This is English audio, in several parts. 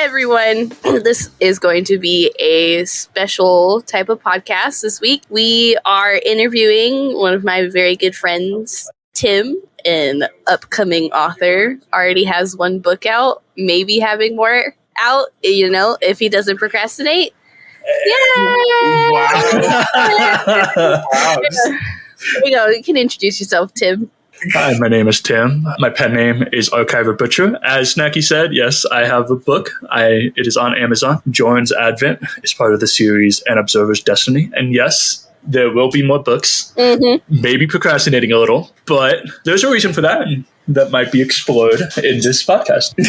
Hi, everyone. This is going to be a special type of podcast this week. We are interviewing one of my very good friends, Tim, an upcoming author. Already has one book out, maybe having more out, if he doesn't procrastinate. Yay! Wow. There you go. You can introduce yourself, Tim. Hi, my name is Tim. My pen name is Archiver Butcher. As Snacky said, yes, I have a book. It is on Amazon. Joins Advent is part of the series An Observer's Destiny. And yes, there will be more books. Mm-hmm. Maybe procrastinating a little, but there's a reason for that, and that might be explored in this podcast.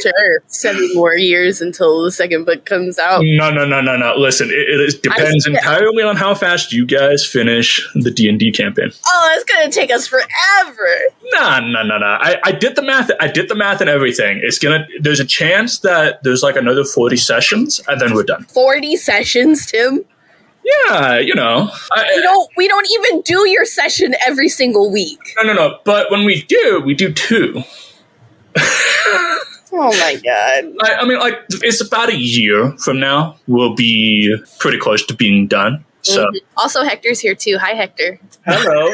Sure. 7 more years until the second book comes out. No. Listen, it depends entirely on how fast you guys finish the D&D campaign. Oh, it's going to take us forever. No. I did the math. I did the math and everything. There's a chance that there's like another 40 sessions, and then we're done. 40 sessions, Tim? Yeah, We don't even do your session every single week. No. But when we do 2. Oh my god. I mean, like, it's about a year from now. We'll be pretty close to being done. So Also, Hector's here too. Hi, Hector. Hello.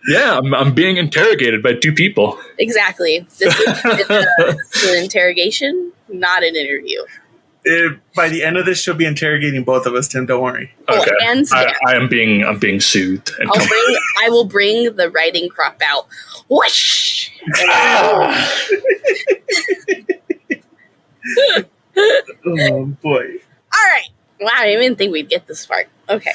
Yeah, I'm being interrogated by 2 people. Exactly. This is an interrogation, not an interview. By the end of this, she'll be interrogating both of us, Tim. Don't worry. Okay. Hands down. I'm being soothed. I will bring the writing crop out. Whoosh! Oh boy. All right. Wow, I didn't even think we'd get this far. Okay.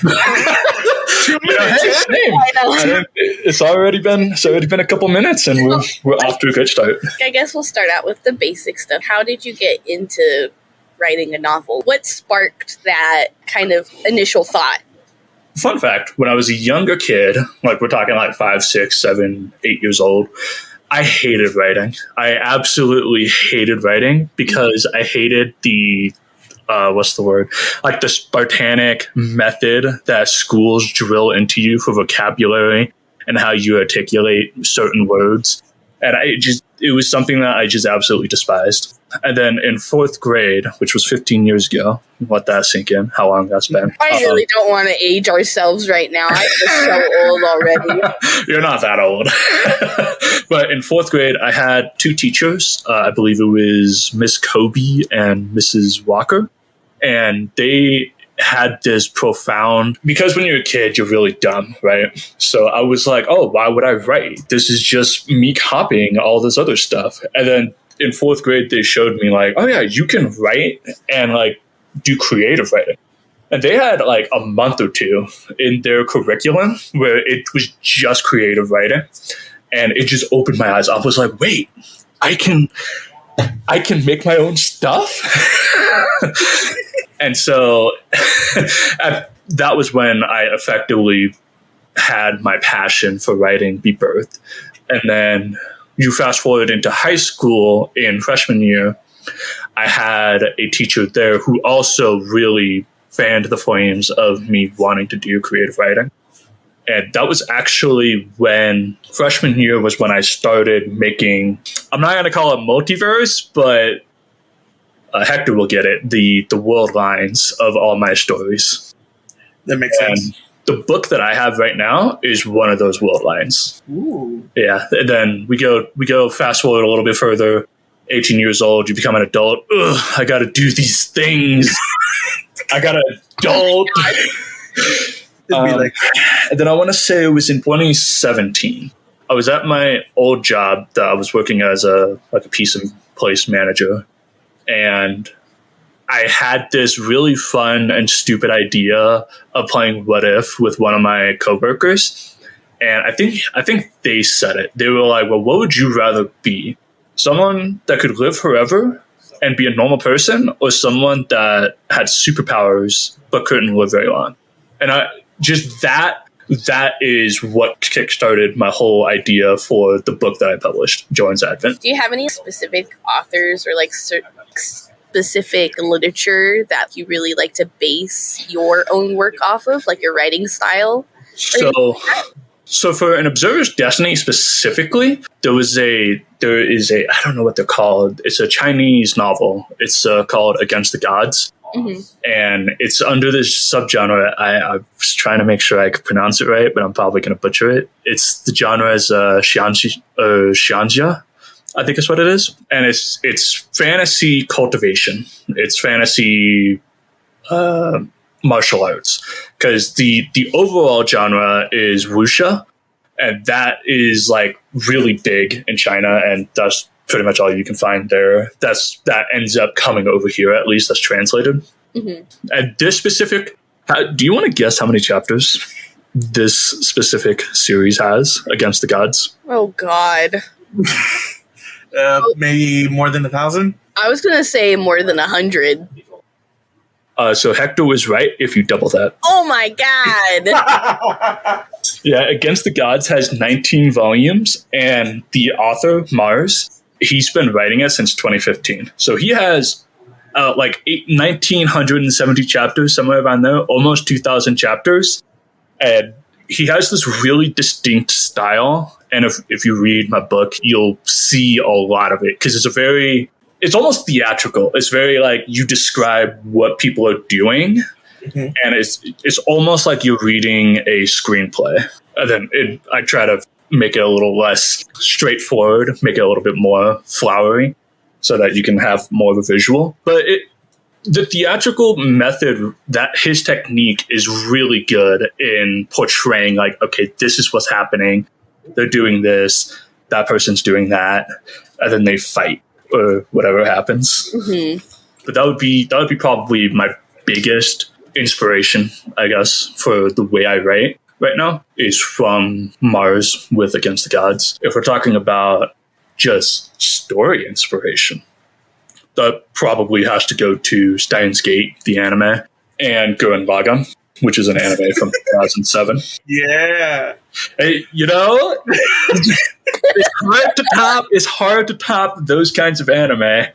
It's already been a couple minutes, and we're off to a good start. I guess we'll start out with the basic stuff. How did you get into writing a novel? What sparked that kind of initial thought? Fun fact, when I was a younger kid, like we're talking like 5, 6, 7, 8 years old, I hated writing. I absolutely hated writing because I hated the like the Spartanic method that schools drill into you for vocabulary and how you articulate certain words. And it was something that I just absolutely despised. And then in 4th grade, which was 15 years ago, let that sink in, how long that's been. I really don't want to age ourselves right now. I'm just so old already. You're not that old. But in 4th grade, I had 2 teachers. I believe it was Miss Kobe and Mrs. Walker. And they had this profound, because when you're a kid, you're really dumb, right? So I was like, oh, why would I write? This is just me copying all this other stuff. And then in 4th grade, they showed me like, oh yeah, you can write and like do creative writing. And they had like a month or 2 in their curriculum where it was just creative writing. And it just opened my eyes. I was like, wait, I can make my own stuff? And so that was when I effectively had my passion for writing be birthed. And then you fast forward into high school in freshman year, I had a teacher there who also really fanned the flames of me wanting to do creative writing. And that was actually when freshman year was when I started making, I'm not going to call it multiverse, but Hector will get it, the world lines of all my stories. That makes sense. The book that I have right now is one of those world lines. Ooh. Yeah. And then we go fast forward a little bit further. 18 years old, you become an adult. Ugh, I got to do these things. I got to adult. And then I want to say it was in 2017. I was at my old job that I was working as a piece of place manager. And I had this really fun and stupid idea of playing What If with one of my coworkers. And I think they said it. They were like, well, what would you rather be? Someone that could live forever and be a normal person, or someone that had superpowers but couldn't live very long? And that is what kickstarted my whole idea for the book that I published, Joins Advent. Do you have any specific authors or like specific literature that you really like to base your own work off of, like your writing style? So for an Observer's Destiny specifically, there is a I don't know what they're called. It's a Chinese novel. It's called Against the Gods, and it's under this subgenre. I was trying to make sure I could pronounce it right, but I'm probably going to butcher it. It's the genre is xianxia, I think is what it is, and it's fantasy cultivation. It's fantasy martial arts, because the overall genre is wuxia, and that is like really big in China, and that's pretty much all you can find there. That ends up coming over here, at least that's translated. And this specific, do you want to guess how many chapters this specific series has, Against the Gods? Oh God. Maybe more than 1,000. I was gonna say more than 100. So Hector was right if you double that. Oh my God. Yeah, Against the Gods has 19 volumes, and the author, Mars, he's been writing it since 2015. So he has 1,970 chapters, somewhere around there, almost 2,000 chapters. And he has this really distinct style. And if you read my book, you'll see a lot of it, because it's almost theatrical. It's very like you describe what people are doing, and it's almost like you're reading a screenplay. And then I try to make it a little less straightforward, make it a little bit more flowery, so that you can have more of a visual. But the theatrical method, that his technique is really good in portraying, like, okay, this is what's happening. They're doing this, that person's doing that, and then they fight or whatever happens. But that would be probably my biggest inspiration, I guess, for the way I write right now, is from Mars with Against the Gods. If we're talking about just story inspiration, that probably has to go to Steins Gate, the anime, and Gurren Lagann, which is an anime from 2007. Yeah. Hey, it's hard to top those kinds of anime.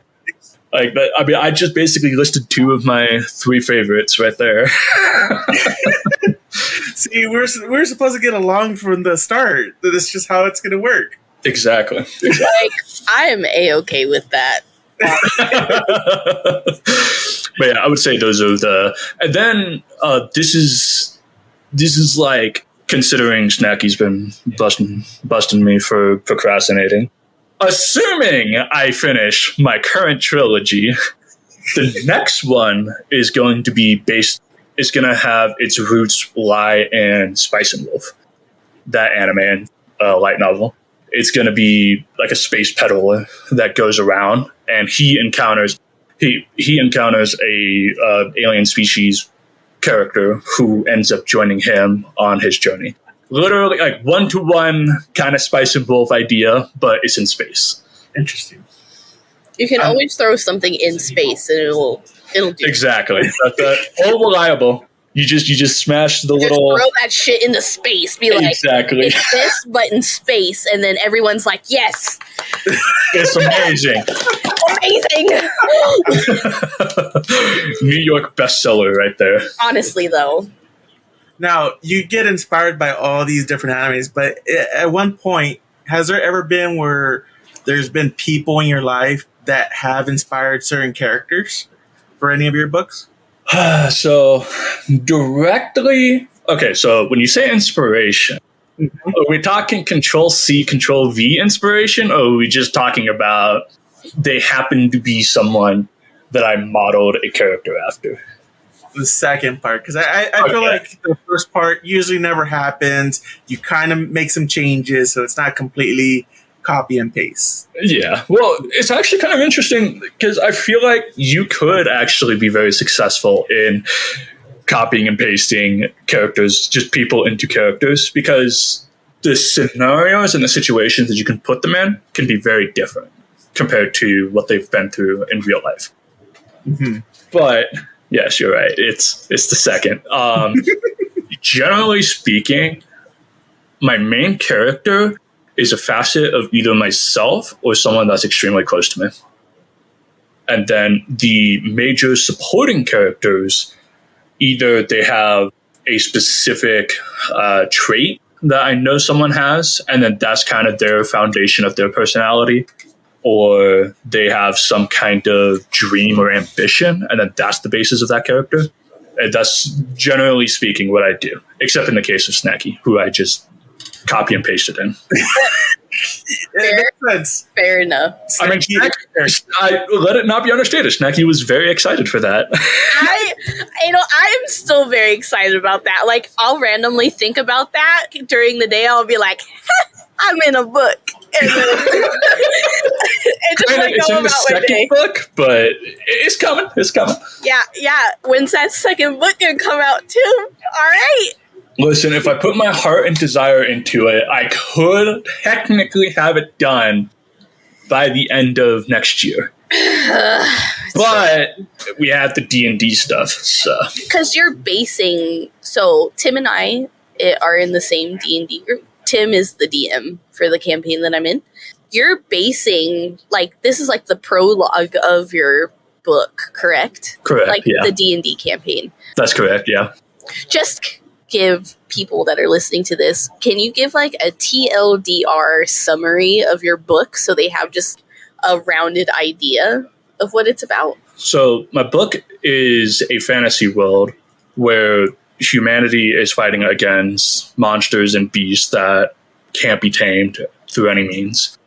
Like, I mean, I just basically listed 2 of my 3 favorites right there. See, we're supposed to get along from the start. That's just how it's going to work. Exactly. Like, I am A-okay with that. But yeah, I would say those are and then this is like, considering Snacky's been busting me for procrastinating. Assuming I finish my current trilogy, the next one is going to be it's going to have its roots lie in Spice and Wolf, that anime and light novel. It's going to be like a space peddler that goes around, and he encounters a alien species character who ends up joining him on his journey. Literally, like, 1-to-1 kind of Spice and Wolf idea, but it's in space. Interesting. You can always throw something in space, and it'll do. Exactly. All reliable. You just smash the little. Throw that shit into space. Be like, exactly. It's this, but in space, and then everyone's like, yes, it's amazing. Amazing. New York bestseller right there. Honestly, though. Now, you get inspired by all these different animes, but at one point, has there ever been where there's been people in your life that have inspired certain characters for any of your books? So, directly... Okay, so when you say inspiration, are we talking Control-C, Control-V inspiration, or are we just talking about they happen to be someone that I modeled a character after? The second part, because I feel like the first part usually never happens. You kind of make some changes, so it's not completely copy and paste. Yeah, well, it's actually kind of interesting, because I feel like you could actually be very successful in copying and pasting characters, just people into characters, because the scenarios and the situations that you can put them in can be very different compared to what they've been through in real life. But yes, you're right. It's the second. Generally speaking, my main character is a facet of either myself or someone that's extremely close to me. And then the major supporting characters, either they have a specific trait that I know someone has, and then that's kind of their foundation of their personality, or they have some kind of dream or ambition, and then that's the basis of that character. And that's generally speaking what I do, except in the case of Snacky, who I just copy and pasted in. It makes sense. Fair enough. I mean, I let it not be understated. Snacky was very excited for that. I'm still very excited about that. Like, I'll randomly think about that during the day. I'll be like, I'm in a book. And then It's in the second book, but it's coming. It's coming. Yeah. When's that second book gonna come out too? All right. Listen, if I put my heart and desire into it, I could technically have it done by the end of next year. But we have the D&D stuff, so. Because you're basing... So, Tim and I are in the same D&D group. Tim is the DM for the campaign that I'm in. You're basing... Like, this is like the prologue of your book, correct? Correct, like yeah. The D&D campaign. That's correct, yeah. Just give people that are listening to this, can you give like a TLDR summary of your book so they have just a rounded idea of what it's about? So my book is a fantasy world where humanity is fighting against monsters and beasts that can't be tamed through any means.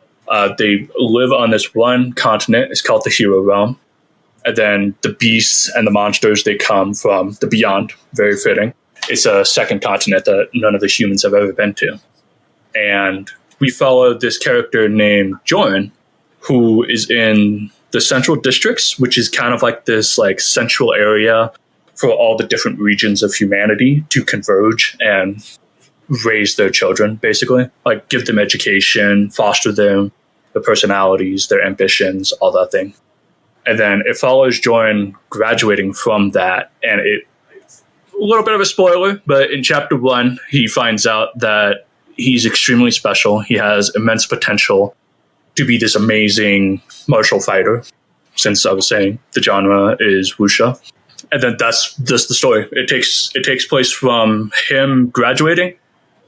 They live on this one continent. It's called the Hero Realm. And then the beasts and the monsters, they come from the beyond. Very fitting. It's a second continent that none of the humans have ever been to. And we follow this character named Joran, who is in the central districts, which is kind of like this like central area for all the different regions of humanity to converge and raise their children, basically. Like give them education, foster them, their personalities, their ambitions, all that thing. And then it follows Joran graduating from that, and a little bit of a spoiler, but in chapter 1, he finds out that he's extremely special. He has immense potential to be this amazing martial fighter, since I was saying the genre is wuxia. And then that's just the story. It takes place from him graduating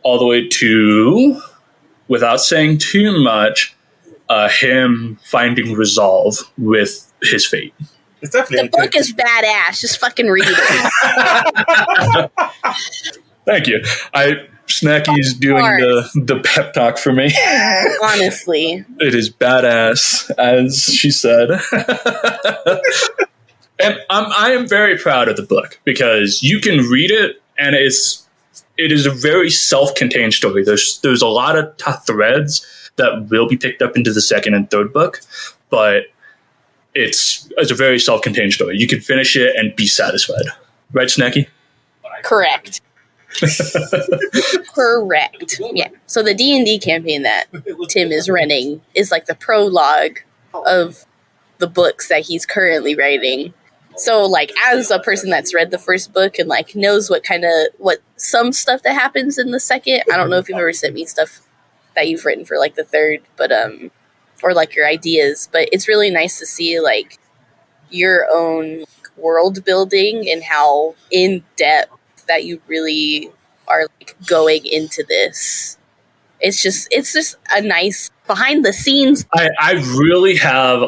all the way to, without saying too much, him finding resolve with his fate. It's definitely the book is badass. Just fucking read it. Thank you. Snacky's doing the pep talk for me. Honestly. It is badass, as she said. And I am very proud of the book because you can read it and it is a very self-contained story. There's a lot of threads that will be picked up into the second and third book, but it's a very self-contained story. You can finish it and be satisfied. Right, Snacky? Correct. Correct. Yeah. So the D&D campaign that Tim is running is like the prologue of the books that he's currently writing. So like as a person that's read the first book and like knows what some stuff that happens in the second, I don't know if you've ever sent me stuff that you've written for like the third, but or like your ideas, but it's really nice to see like your own world building and how in depth that you really are like going into this. It's just a nice behind the scenes. I really have,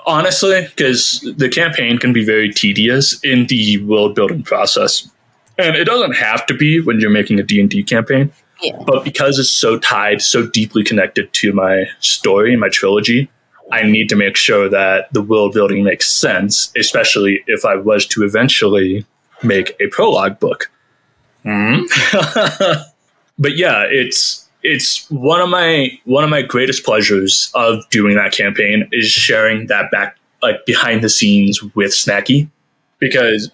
honestly, because the campaign can be very tedious in the world building process. And it doesn't have to be when you're making a D&D campaign. Yeah. But because it's so tied, so deeply connected to my story, my trilogy, I need to make sure that the world building makes sense, especially if I was to eventually make a prologue book. But yeah, it's one of my greatest pleasures of doing that campaign is sharing that back, like behind the scenes with Snacky, because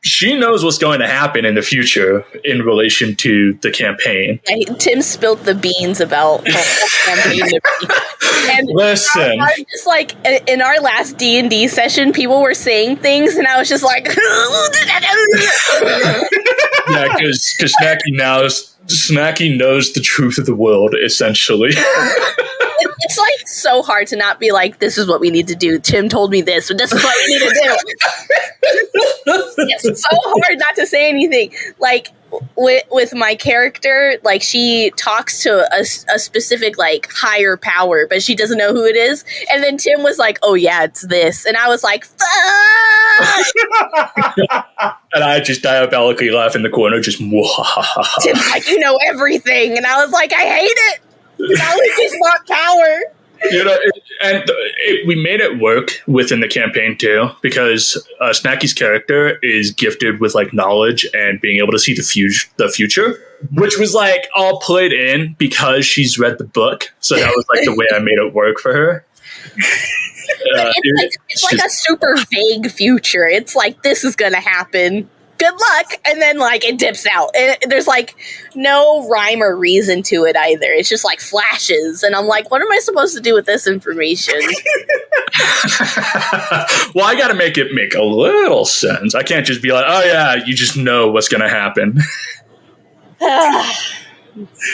she knows what's going to happen in the future in relation to the campaign. Yeah, Tim spilled the beans about the campaign. And listen, I was just like, in our last D&D session, people were saying things, and I was just like, yeah, because Snacky knows the truth of the world, essentially. It's like so hard to not be like, this is what we need to do. Tim told me this, but this is what we need to do. It's so hard not to say anything. Like with my character, like she talks to a specific like higher power, but she doesn't know who it is. And then Tim was like, "Oh yeah, it's this," and I was like, "Fuck!" And I just diabolically laugh in the corner, just Tim's like, "You know everything," and I was like, "I hate it. I would just want power." We made it work within the campaign too, because Snacky's character is gifted with like knowledge and being able to see the future, which was like all played in because she's read the book. So that was like the way I made it work for her. It's like a super vague future. It's like, this is gonna happen. Good luck, and then like it dips out. And there's like no rhyme or reason to it either. It's just like flashes, and I'm like, what am I supposed to do with this information? Well, I got to make it make a little sense. I can't just be like, oh yeah, you just know what's going to happen.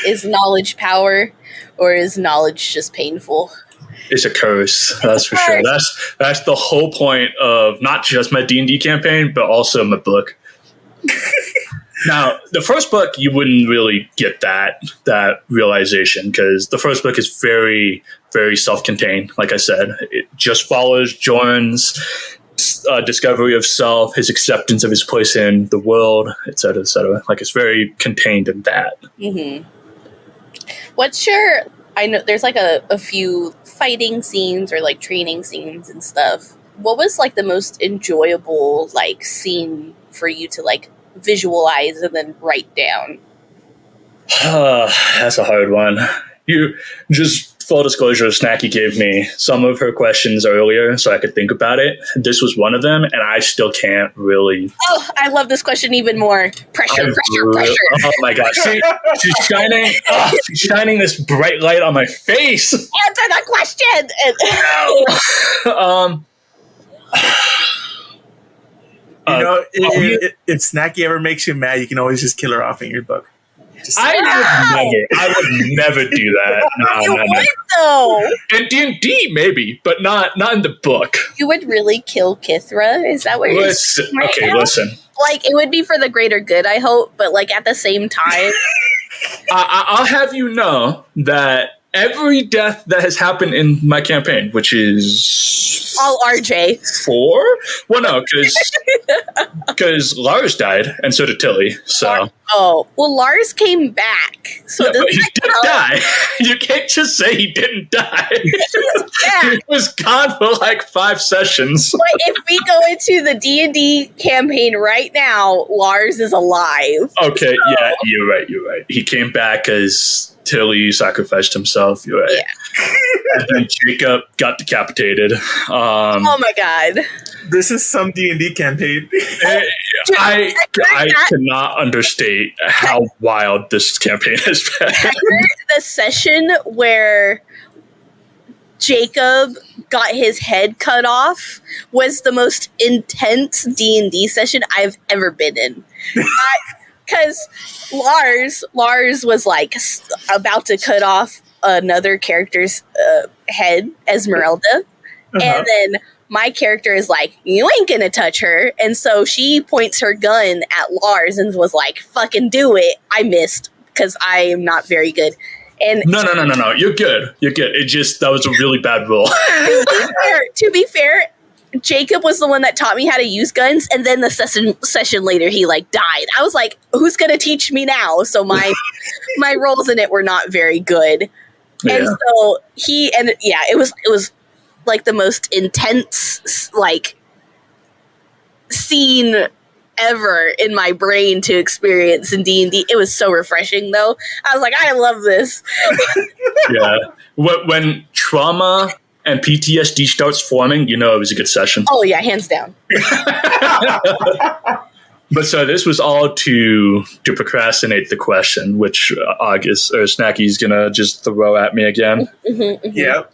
Is knowledge power, or is knowledge just painful? It's a curse, that's for sure. That's the whole point of not just my D&D campaign, but also my book. Now, the first book, you wouldn't really get that realization, because the first book is very, very self-contained. Like I said, it just follows Jorn's discovery of self, his acceptance of his place in the world, etc., etc. Like, it's very contained in that. Mm-hmm. I know there's like a few fighting scenes or like training scenes and stuff. What was like the most enjoyable like scene for you to like visualize and then write down? That's a hard one. You just full disclosure, Snacky gave me some of her questions earlier so I could think about it. This was one of them, and I still can't really. Oh, I love this question even more. Pressure. Oh my gosh, she's shining this bright light on my face. Answer the question. If Snacky ever makes you mad, you can always just kill her off in your book. I would never do that. You would though. In D&D, maybe, but not in the book. You would really kill Kithra? Is that what you're saying? Listen. Like, it would be for the greater good, I hope, but like at the same time, I'll have you know that every death that has happened in my campaign, which is all RJ 4. Well, no, because Lars died, and so did Tilly. So Lars came back. So yeah, but he did die. You can't just say he didn't die. He was gone for like 5 sessions. But if we go into the D&D campaign right now, Lars is alive. Okay, yeah, you're right. He came back because Tilly sacrificed himself. You're right. Yeah. And then Jacob got decapitated. Oh my god. This is some D&D campaign. I cannot understate how wild this campaign has been. The session where Jacob got his head cut off was the most intense D&D session I've ever been in. Because Lars was like about to cut off another character's head, Esmeralda, and then my character is like, you ain't gonna touch her, and so she points her gun at Lars and was like, fucking do it. I missed because I am not very good. And no, you're good. It just, that was a really bad roll. To be fair, Jacob was the one that taught me how to use guns, and then the session later he like died. I was like, who's gonna teach me now? So my roles in it were not very good. Yeah. And so it was like the most intense like scene ever in my brain to experience in D&D. It was so refreshing though. I was like, I love this. Yeah. When trauma and PTSD starts forming, you know it was a good session. Oh yeah, hands down. But so this was all to procrastinate the question, which August or Snacky's gonna just throw at me again. Yeah.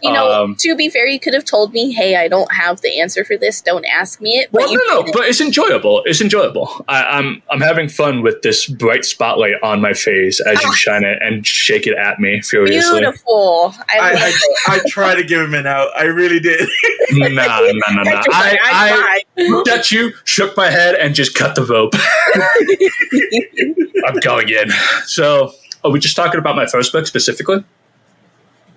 To be fair, you could have told me, hey, I don't have the answer for this. Don't ask me it. But but it's enjoyable. It's enjoyable. I'm having fun with this bright spotlight on my face as you shine it and shake it at me furiously. Beautiful. I tried to give him an out. I really did. Nah. I looked at you, shook my head, and just cut the rope. I'm going in. So, are we just talking about my first book specifically?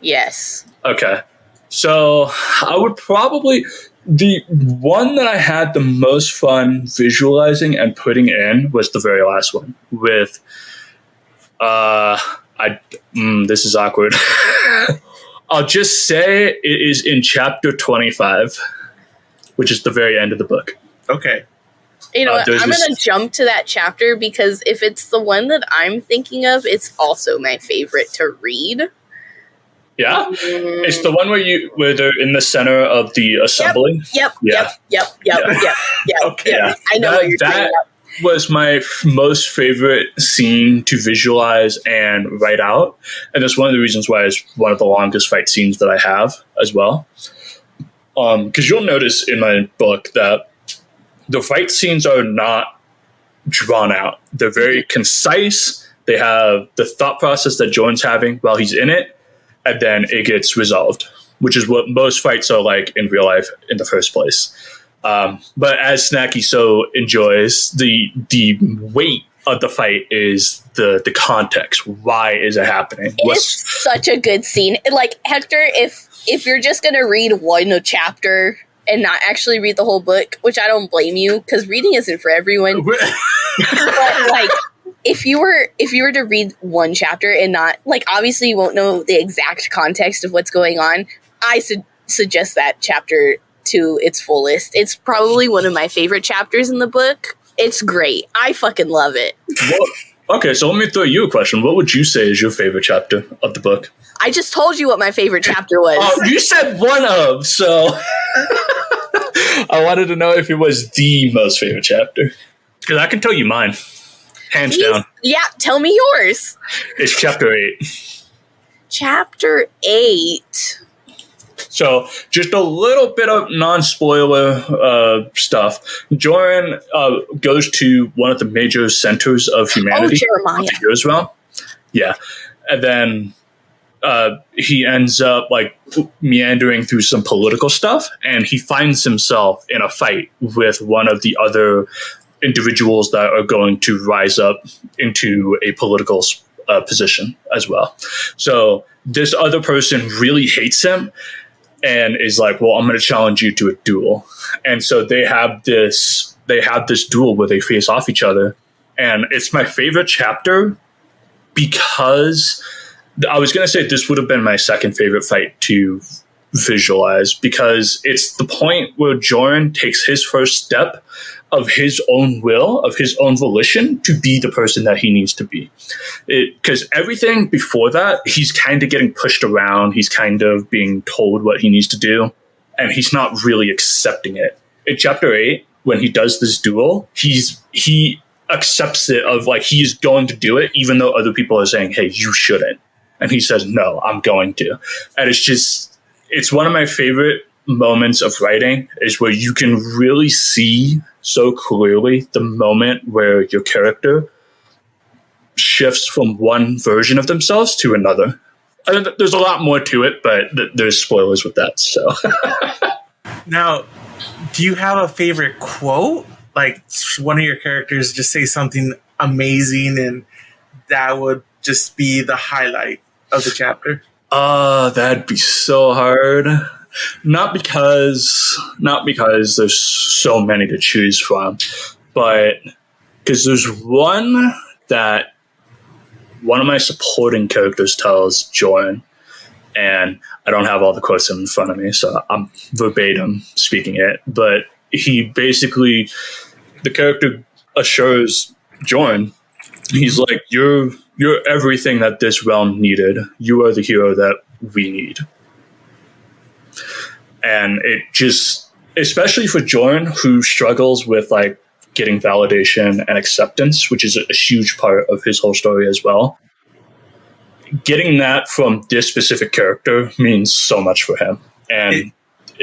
Yes. Okay. So I would probably, the one that I had the most fun visualizing and putting in was the very last one with, this is awkward. I'll just say it is in chapter 25, which is the very end of the book. Okay. You know what? I'm going to jump to that chapter because if it's the one that I'm thinking of, it's also my favorite to read. Yeah, it's the one where they're in the center of the assembly. Yep. Okay, yeah. I know what you're talking about. That was my most favorite scene to visualize and write out, and that's one of the reasons why it's one of the longest fight scenes that I have as well. Because you'll notice in my book that the fight scenes are not drawn out; they're very concise. They have the thought process that Jordan's having while he's in it. And then it gets resolved, which is what most fights are like in real life in the first place. But as Snacky so enjoys, the weight of the fight is the context. Why is it happening? It's such a good scene. Like, Hector, if you're just going to read one chapter and not actually read the whole book, which I don't blame you, because reading isn't for everyone. But, like, if you were to read one chapter and not, like, obviously you won't know the exact context of what's going on, I suggest that chapter to its fullest. It's probably one of my favorite chapters in the book. It's great. I fucking love it. Well, okay, so let me throw you a question. What would you say is your favorite chapter of the book? I just told you what my favorite chapter was. Oh, you said one of, so I wanted to know if it was the most favorite chapter. Because I can tell you mine. Hands down. Yeah, tell me yours. It's chapter 8. Chapter 8. So, just a little bit of non-spoiler stuff. Joran goes to one of the major centers of humanity. Jeremiah. Israel. Yeah. And then he ends up, like, meandering through some political stuff, and he finds himself in a fight with one of the other individuals that are going to rise up into a political position as well. So this other person really hates him and is like, well, I'm going to challenge you to a duel. And so they have this duel where they face off each other. And it's my favorite chapter because I was going to say this would have been my second favorite fight to visualize, because it's the point where Joran takes his first step of his own will, of his own volition, to be the person that he needs to be. Because everything before that, he's kind of getting pushed around. He's kind of being told what he needs to do, and he's not really accepting it. In chapter 8, when he does this duel, he accepts it, of like, he's going to do it, even though other people are saying, hey, you shouldn't. And he says, no, I'm going to. And it's one of my favorite moments of writing, is where you can really see so clearly the moment where your character shifts from one version of themselves to another. And there's a lot more to it, but there's spoilers with that. So now, do you have a favorite quote? Like, one of your characters just say something amazing and that would just be the highlight of the chapter? That'd be so hard. Not because there's so many to choose from, but because there's one that one of my supporting characters tells Joran, and I don't have all the quotes in front of me, so I'm verbatim speaking it, but he basically, the character assures Joran, he's like, you're everything that this realm needed. You are the hero that we need. And it just, especially for Joran, who struggles with like getting validation and acceptance, which is a huge part of his whole story as well. getting that from this specific character means so much for him. And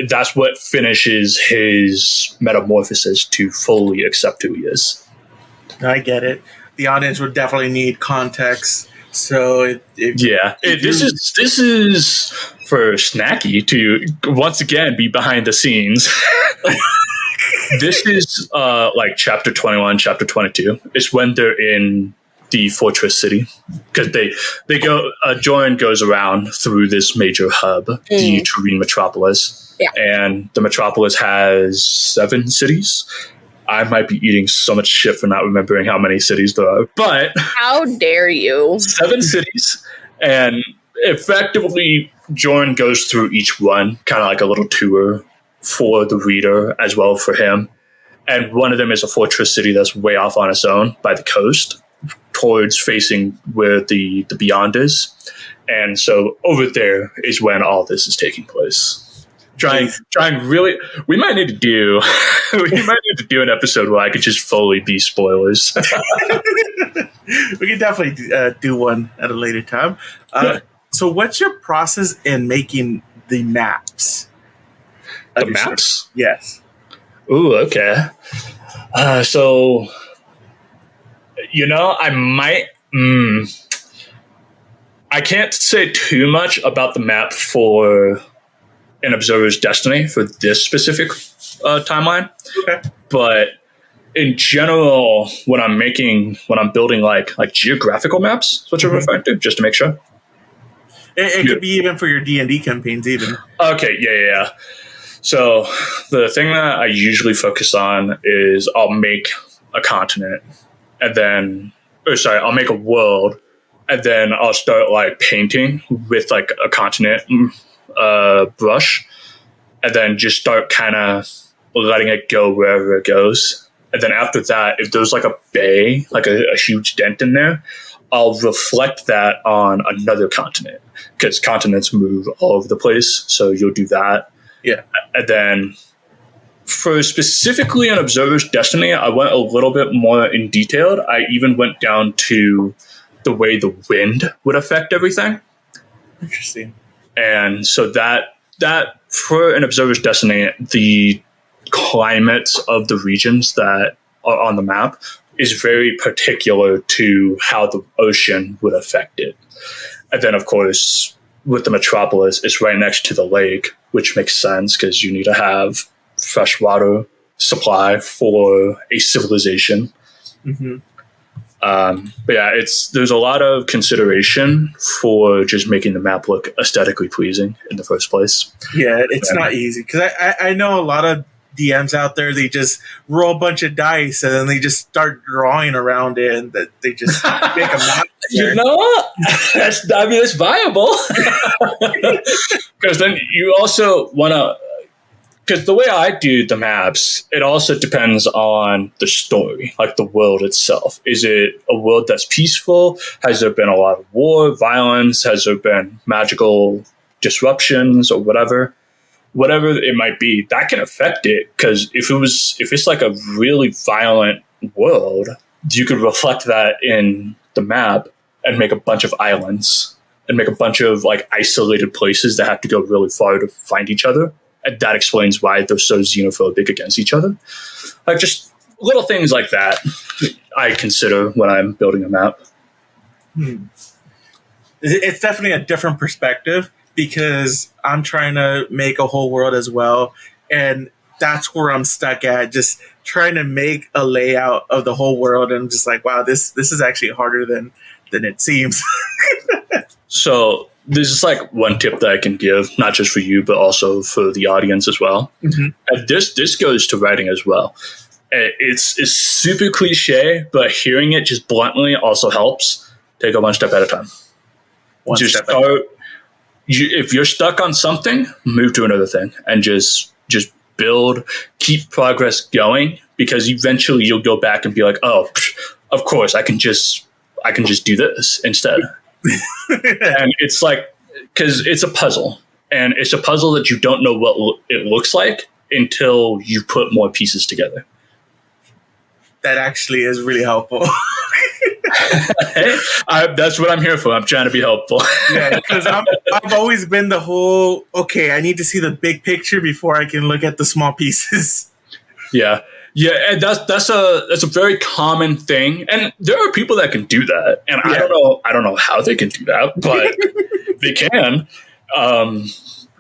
that's what finishes his metamorphosis to fully accept who he is. I get it. The audience would definitely need context. So this is for Snacky to once again be behind the scenes. This is like chapter 21, chapter 22. It's when they're in the fortress city, because they go. Joran goes around through this major hub, the Tureen metropolis, and the metropolis has 7 cities. I might be eating so much shit for not remembering how many cities there are, but how dare you? 7 cities, and effectively, Joran goes through each one, kind of like a little tour for the reader as well for him. And one of them is a fortress city that's way off on its own by the coast, towards facing where the Beyond is. And so over there is when all this is taking place. Trying really, we might need to do an episode where I could just fully be spoilers. We can definitely do one at a later time. So what's your process in making the maps? The maps? Yes. Ooh, okay. So, I might... I can't say too much about the map for An Observer's Destiny for this specific timeline. Okay. But in general, when I'm building like geographical maps, is what you're referring to, just to make sure. It could be even for your D&D campaigns, even. Okay, yeah. So the thing that I usually focus on is I'll make a continent, I'll make a world, and then I'll start like painting with like a continent brush, and then just start kind of letting it go wherever it goes. And then after that, if there's like a bay, like a huge dent in there, I'll reflect that on another continent, because continents move all over the place. So you'll do that. Yeah. And then for specifically An Observer's Destiny, I went a little bit more in detail. I even went down to the way the wind would affect everything. Interesting. And so that for An Observer's Destiny, the climates of the regions that are on the map is very particular to how the ocean would affect it. And then, of course, with the metropolis, it's right next to the lake, which makes sense because you need to have fresh water supply for a civilization. Mm-hmm. But yeah, there's a lot of consideration for just making the map look aesthetically pleasing in the first place. Yeah, it's not easy, because I know a lot of DMs out there, they just roll a bunch of dice and then they just start drawing around it, and that they just make a map. You know what? It's viable. Because then you also want to, because the way I do the maps, it also depends on the story, like the world itself. Is it a world that's peaceful? Has there been a lot of war, violence? Has there been magical disruptions or whatever? Whatever it might be, that can affect it. Because if it's like a really violent world, you could reflect that in the map and make a bunch of islands and make a bunch of like isolated places that have to go really far to find each other. And that explains why they're so xenophobic against each other. Like just little things like that I consider when I'm building a map. It's definitely a different perspective, because I'm trying to make a whole world as well. And that's where I'm stuck at, just trying to make a layout of the whole world. And I'm just like, wow, this is actually harder than it seems. So this is like one tip that I can give, not just for you, but also for the audience as well. Mm-hmm. And this goes to writing as well. It's super cliche, but hearing it just bluntly also helps. Take it one step at a time. If you're stuck on something, move to another thing and just build, keep progress going, because eventually you'll go back and be like, oh, of course I can just do this instead. And it's like, because it's a puzzle, and it's a puzzle that you don't know what it looks like until you put more pieces together. That actually is really helpful. Hey, that's what I'm here for. I'm trying to be helpful. Yeah, because I've always been the whole, okay, I need to see the big picture before I can look at the small pieces. Yeah. Yeah, and that's a very common thing, and there are people that can do that, and I don't know how they can do that, but they can.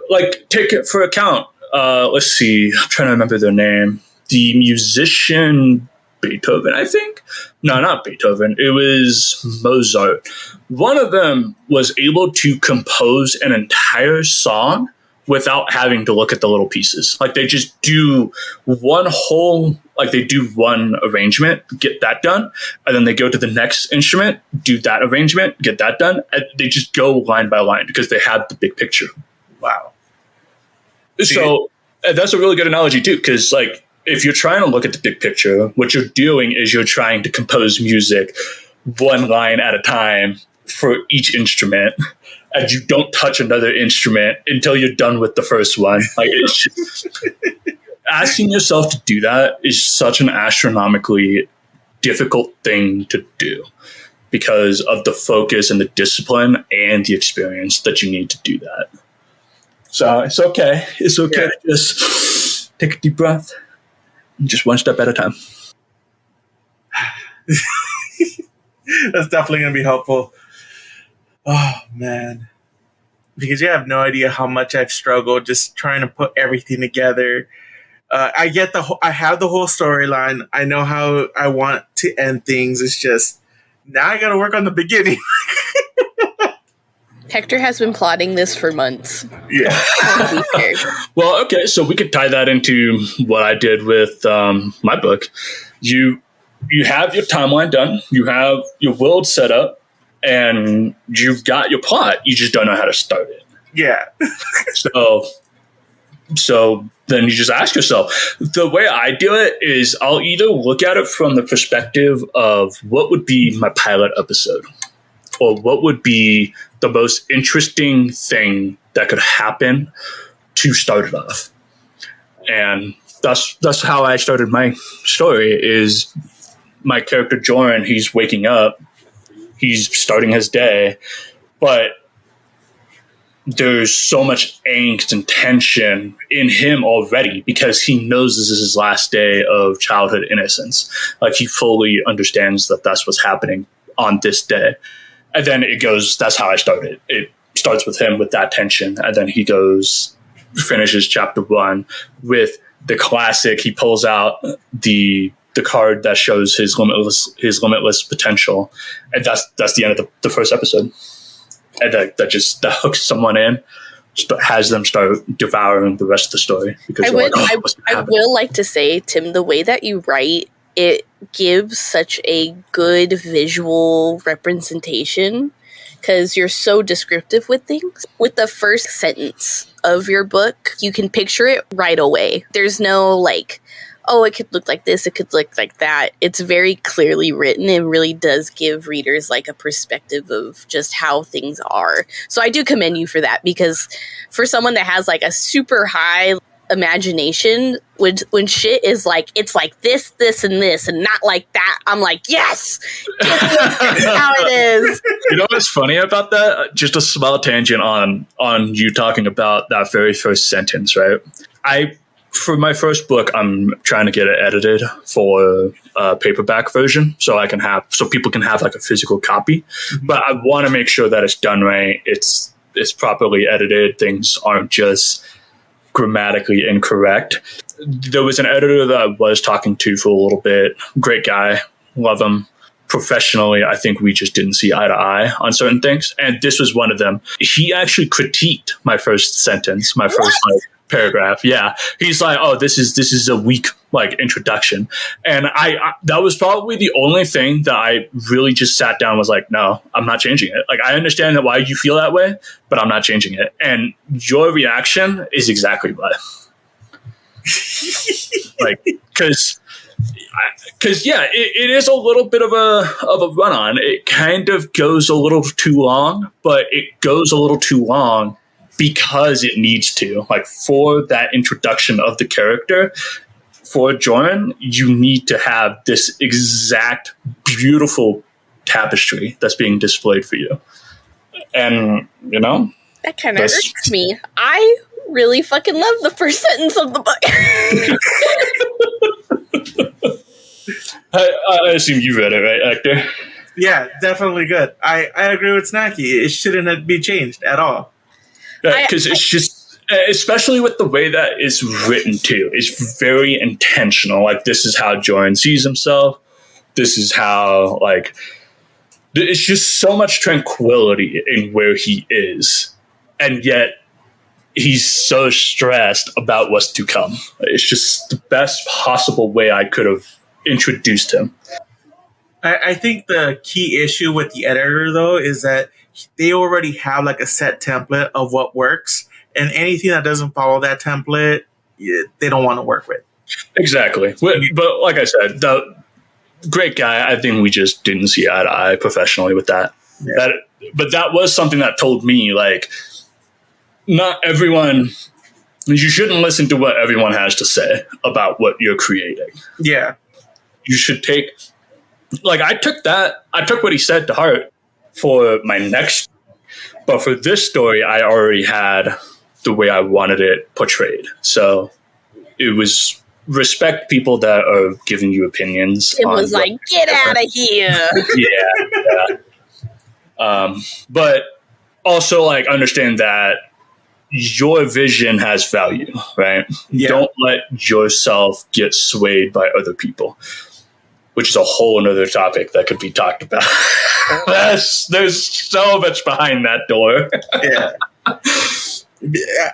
Like, take it for account. Let's see, I'm trying to remember their name. The musician Beethoven, I think. No, not Beethoven. It was Mozart. One of them was able to compose an entire song without having to look at the little pieces. Like, they just do one arrangement, get that done, and then they go to the next instrument, do that arrangement, get that done. And they just go line by line because they have the big picture. Wow. So that's a really good analogy too, because like, if you're trying to look at the big picture, what you're doing is you're trying to compose music one line at a time for each instrument. And you don't touch another instrument until you're done with the first one. Like, it's just, asking yourself to do that is such an astronomically difficult thing to do because of the focus and the discipline and the experience that you need to do that. So it's okay. It's okay to just take a deep breath and just one step at a time. That's definitely going to be helpful. Oh, man. Because you have no idea how much I've struggled just trying to put everything together. I have the whole storyline. I know how I want to end things. It's just, now I got to work on the beginning. Hector has been plotting this for months. Yeah. Well, okay, so we could tie that into what I did with my book. You have your timeline done. You have your world set up. And you've got your plot. You just don't know how to start it. Yeah. So then you just ask yourself. The way I do it is I'll either look at it from the perspective of what would be my pilot episode, or what would be the most interesting thing that could happen to start it off. And that's how I started my story. Is my character Joran, he's waking up. He's starting his day, but there's so much angst and tension in him already because he knows this is his last day of childhood innocence. Like, he fully understands that that's what's happening on this day. And then it goes, that's how I started. It starts with him with that tension. And then he finishes chapter 1 with the classic. He pulls out the card that shows his limitless potential, and that's the end of the first episode, and that hooks someone in, has them start devouring the rest of the story. Because I will like to say, Tim, the way that you write, it gives such a good visual representation because you're so descriptive with things. With the first sentence of your book, you can picture it right away. There's no like, oh, it could look like this, it could look like that. It's very clearly written and really does give readers like a perspective of just how things are. So I do commend you for that, because for someone that has like a super high imagination, when shit is like, it's like this, and this, and not like that, I'm like, yes, this is how it is. You know what's funny about that? Just a small tangent on you talking about that very first sentence, right? For my first book, I'm trying to get it edited for a paperback version, so people can have like a physical copy. Mm-hmm. But I want to make sure that it's done right. It's properly edited. Things aren't just grammatically incorrect. There was an editor that I was talking to for a little bit. Great guy, love him. Professionally, I think we just didn't see eye to eye on certain things, and this was one of them. He actually critiqued my first sentence, my first paragraph. Yeah, he's like, "Oh, this is a weak introduction," and I that was probably the only thing that I really just sat down and was like, "No, I'm not changing it." Like, I understand that why you feel that way, but I'm not changing it. And your reaction is exactly why. Because yeah, it is a little bit of a run on. It kind of goes a little too long, but it goes a little too long because it needs to. Like, for that introduction of the character, for Joran, you need to have this exact beautiful tapestry that's being displayed for you. And, you know, that kind of irks me. I really fucking love the first sentence of the book. I assume you read it, right, Hector? Yeah, definitely good. I agree with Snacky. It shouldn't be changed at all. Because it's just, especially with the way that it's written too, it's very intentional. Like, this is how Joran sees himself. This is how, like, it's just so much tranquility in where he is. And yet, he's so stressed about what's to come. It's just the best possible way I could have introduced him. I think the key issue with the editor, though, is that they already have like a set template of what works, and anything that doesn't follow that template, they don't want to work with. Exactly. But like I said, the great guy, I think we just didn't see eye to eye professionally with that. Yeah. But that was something that told me, like, not everyone, you shouldn't listen to what everyone has to say about what you're creating. Yeah. You should take, like, I took what he said to heart for my next, but for this story, I already had the way I wanted it portrayed. So it was respect people that are giving you opinions. It was like, get out of here. Yeah. But also, like, understand that your vision has value, right? Yeah. Don't let yourself get swayed by other people, which is a whole another topic that could be talked about. There's so much behind that door. Yeah.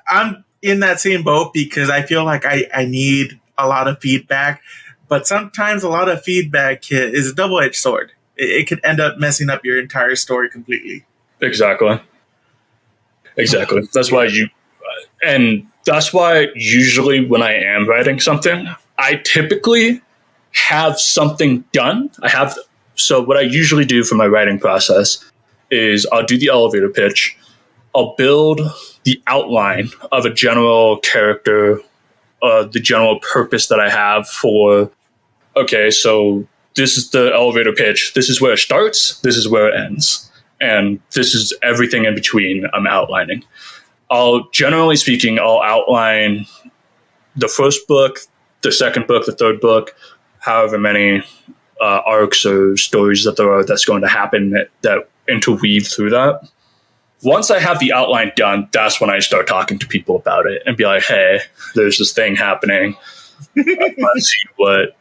I'm in that same boat because I feel like I need a lot of feedback, but sometimes a lot of feedback is a double-edged sword. It could end up messing up your entire story completely. Exactly. That's why usually when I am writing something, I typically have something done. So what I usually do for my writing process is I'll do the elevator pitch. I'll build the outline of a general character, the general purpose that I have for, okay, so this is the elevator pitch. This is where it starts. This is where it ends. And this is everything in between I'm outlining. Generally speaking, I'll outline the first book, the second book, the third book, however many arcs or stories that there are that's going to happen that interweave through that. Once I have the outline done, that's when I start talking to people about it and be like, hey, there's this thing happening. I want to see what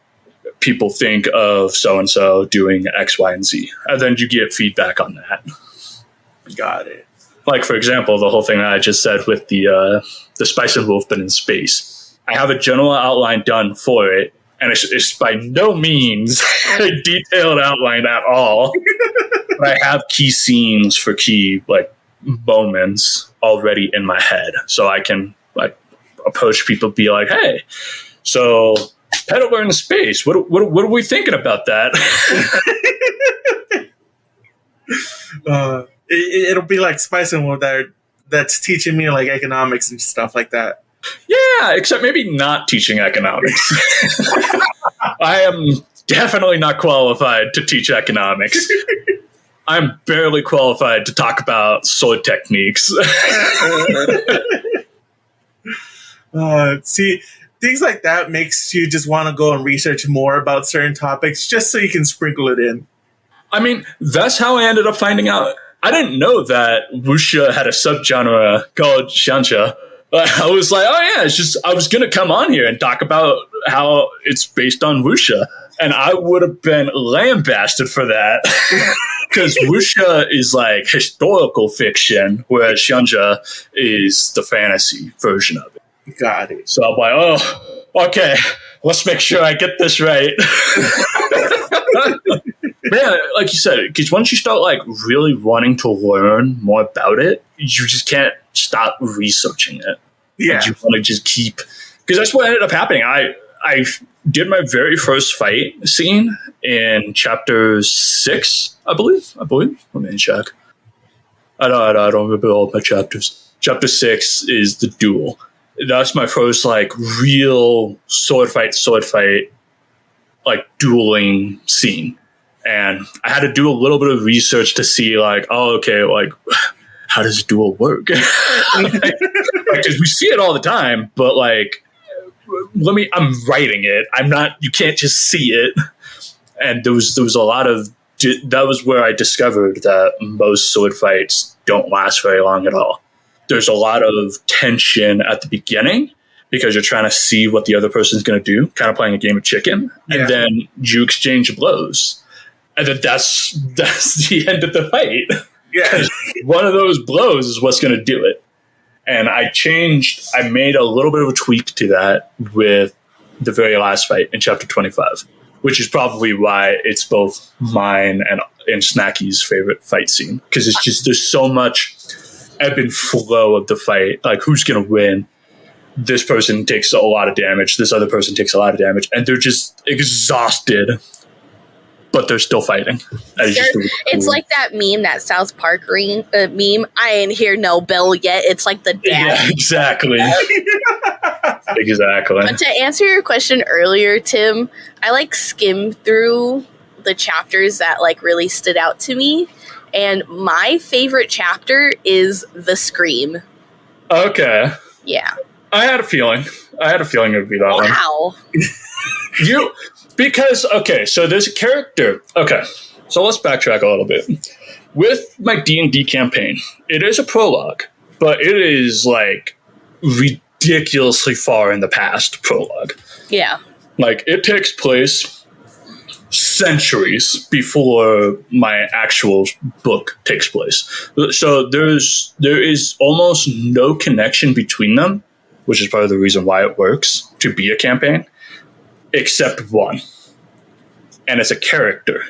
people think of so-and-so doing X, Y, and Z. And then you get feedback on that. Got it. Like, for example, the whole thing that I just said with the Spice and Wolf, but in space. I have a general outline done for it, and it's by no means a detailed outline at all. But I have key scenes for key, like, moments already in my head. So I can, like, approach people, be like, hey, so Peddler in space, what are we thinking about that? It'll be like Spice and Wolf that's teaching me, like, economics and stuff like that. Yeah, except maybe not teaching economics. I am definitely not qualified to teach economics. I'm barely qualified to talk about sword techniques. See, things like that makes you just want to go and research more about certain topics just so you can sprinkle it in. I mean, that's how I ended up finding out. I didn't know that wuxia had a subgenre called xianxia. I was like, oh yeah, it's just, I was going to come on here and talk about how it's based on wuxia. And I would have been lambasted for that. Because wuxia is like historical fiction, whereas xianxia is the fantasy version of it. Got it. So I'm like, oh, okay, let's make sure I get this right. Yeah, like you said, because once you start, like, really wanting to learn more about it, you just can't stop researching it. Yeah. And you want to just keep, because that's what ended up happening. I did my very first fight scene in chapter 6, I believe. Let me check. I don't remember all my chapters. Chapter 6 is the duel. That's my first, like, real sword fight, like, dueling scene. And I had to do a little bit of research to see like, oh, okay, like how does duel work? Because we see it all the time, but like, I'm writing it. You can't just see it. And there was a lot of, that was where I discovered that most sword fights don't last very long at all. There's a lot of tension at the beginning because you're trying to see what the other person's going to do, kind of playing a game of chicken. Yeah. And then you exchange blows. And then that's the end of the fight. Yeah. One of those blows is what's going to do it. And I made a little bit of a tweak to that with the very last fight in chapter 25, which is probably why it's both mine and Snacky's favorite fight scene. Because it's just, there's so much ebb and flow of the fight. Like, who's going to win? This person takes a lot of damage. This other person takes a lot of damage. And they're just exhausted, but they're still fighting. It's like that meme, that South Park meme. I ain't hear no bell yet. It's like the dad. Yeah, exactly. Exactly. But to answer your question earlier, Tim, I like skimmed through the chapters that like really stood out to me. And my favorite chapter is The Scream. Okay. Yeah. I had a feeling it would be that one. Wow. Because, okay, so there's a character. Okay, so let's backtrack a little bit. With my D&D campaign, it is a prologue, but it is, like, ridiculously far in the past prologue. Yeah. Like, it takes place centuries before my actual book takes place. So there is almost no connection between them, which is part of the reason why it works to be a campaign. Except one. And it's a character.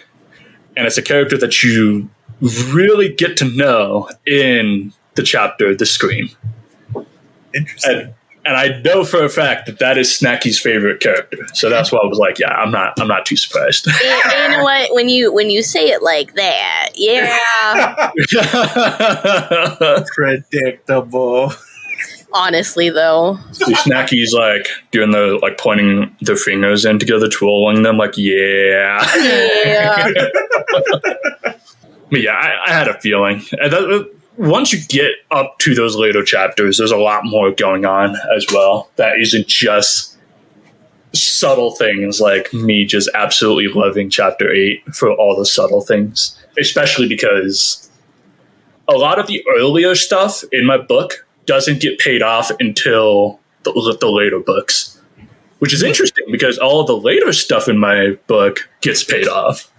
And it's a character that you really get to know in the chapter, The Scream. Interesting. And I know for a fact that is Snacky's favorite character. So that's why I was like, yeah, I'm not too surprised. You know what? When you say it like that, yeah. Predictable. Honestly, though, Snacky's like doing the like pointing their fingers in together, twirling them, like yeah. But yeah, I had a feeling. And once you get up to those later chapters, there's a lot more going on as well. That isn't just subtle things like me just absolutely loving chapter 8 for all the subtle things, especially because a lot of the earlier stuff in my book doesn't get paid off until the later books, which is interesting because all of the later stuff in my book gets paid off.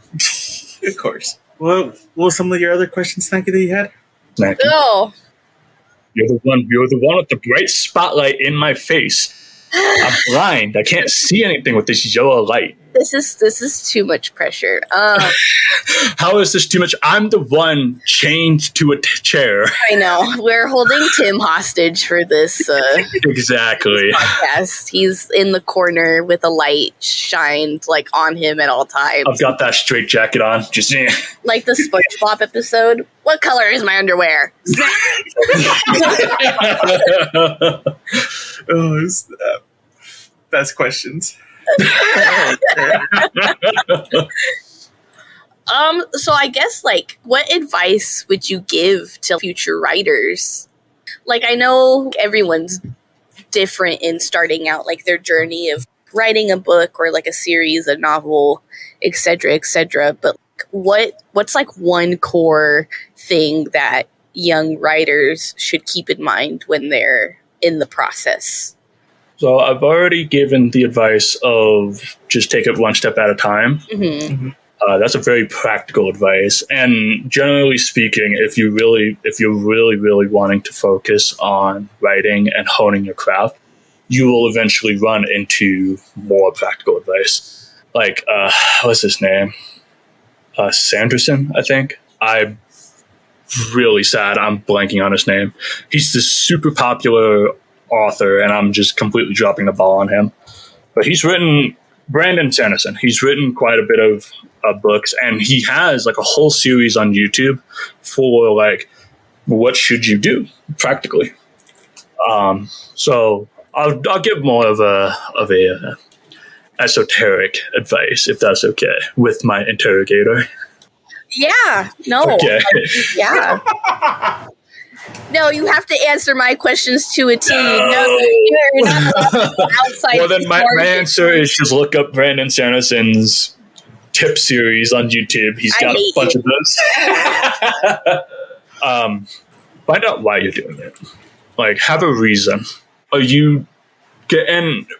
Of course. What was some of your other questions, Snacky, that you had? Snacky. Oh. You're the one with the bright spotlight in my face. I'm blind. I can't see anything with this yellow light. This is too much pressure. How is this too much? I'm the one chained to a chair. I know. We're holding Tim hostage for this. Exactly. This podcast. He's in the corner with a light shined like on him at all times. I've got that straight jacket on. Just like the SpongeBob episode. What color is my underwear? Oh, best questions. So I guess, like, what advice would you give to future writers? Like, I know everyone's different in starting out, like, their journey of writing a book or, like, a series, a novel, etc., etc. But what's, like, one core thing that young writers should keep in mind when they're in the process? So I've already given the advice of just take it one step at a time. Mm-hmm. Mm-hmm. That's a very practical advice. And generally speaking, if you're really wanting to focus on writing and honing your craft, you will eventually run into more practical advice. Like, what's his name? Sanderson, I think. I'm really sad I'm blanking on his name. He's this super popular author, and I'm just completely dropping the ball on him. But he's written, Brandon Sanderson, he's written quite a bit of books, and he has like a whole series on YouTube for like, what should you do practically? So I'll give more of esoteric advice, if that's okay, with my interrogator. Yeah. No. Okay. Yeah. No, you have to answer my questions to a T. No, you're not outside. Well, then my answer is just look up Brandon Sanderson's tip series on YouTube. He's got a bunch of those. Find out why you're doing it. Like, have a reason. And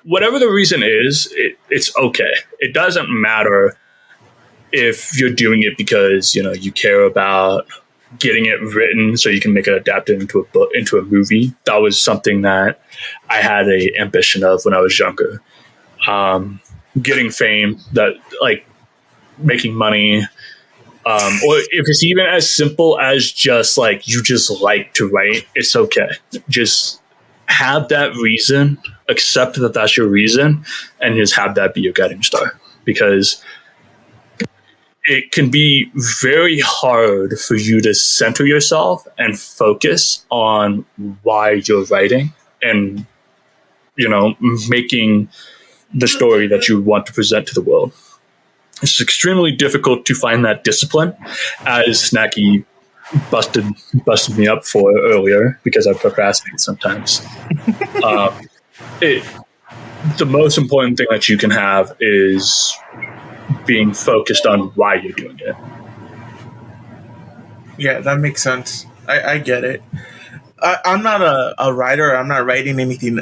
whatever the reason is, it's okay. It doesn't matter if you're doing it because, you care about getting it written so you can make it adapted into a book, into a movie. That was something that I had a ambition of when I was younger. Getting fame, that like making money, or if it's even as simple as just like you just like to write, it's okay. Just have that reason, accept that that's your reason, and just have that be your guiding star, because it can be very hard for you to center yourself and focus on why you're writing and, making the story that you want to present to the world. It's extremely difficult to find that discipline, as Snacky busted me up for earlier, because I procrastinate sometimes. The most important thing that you can have is being focused on why you're doing it. Yeah, that makes sense. I get it. I'm not a writer. I'm not writing anything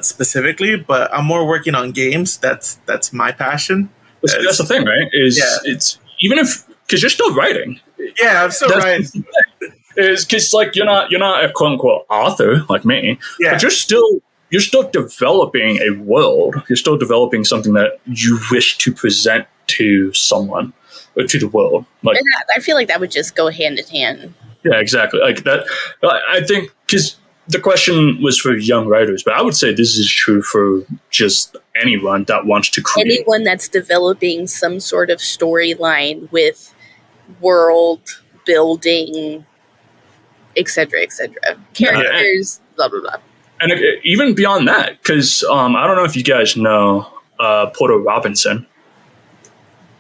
specifically, but I'm more working on games. That's my passion. That's the thing, right? It's even if, because you're still writing. Yeah, I'm still writing. Is because like you're not a quote unquote author like me, but you're still developing a world. You're still developing something that you wish to present to someone or to the world. Like, I feel like that would just go hand in hand. Yeah, exactly. Like that. I think because the question was for young writers, but I would say this is true for just anyone that wants to create. Anyone that's developing some sort of storyline with world building, etc., characters, blah blah blah. And even beyond that, because I don't know if you guys know Porter Robinson.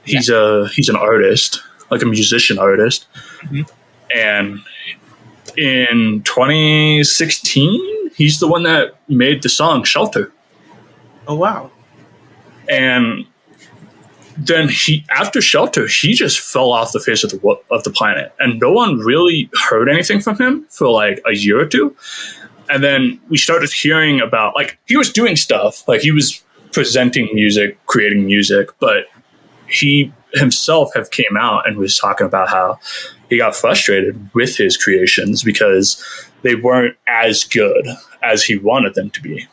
He's an artist, like a musician artist, and in 2016, he's the one that made the song "Shelter." Oh wow! And then after "Shelter," he just fell off the face of the planet, and no one really heard anything from him for like a year or two. And then we started hearing about, like, he was doing stuff, like he was presenting music, creating music, but he himself have came out and was talking about how he got frustrated with his creations because they weren't as good as he wanted them to be.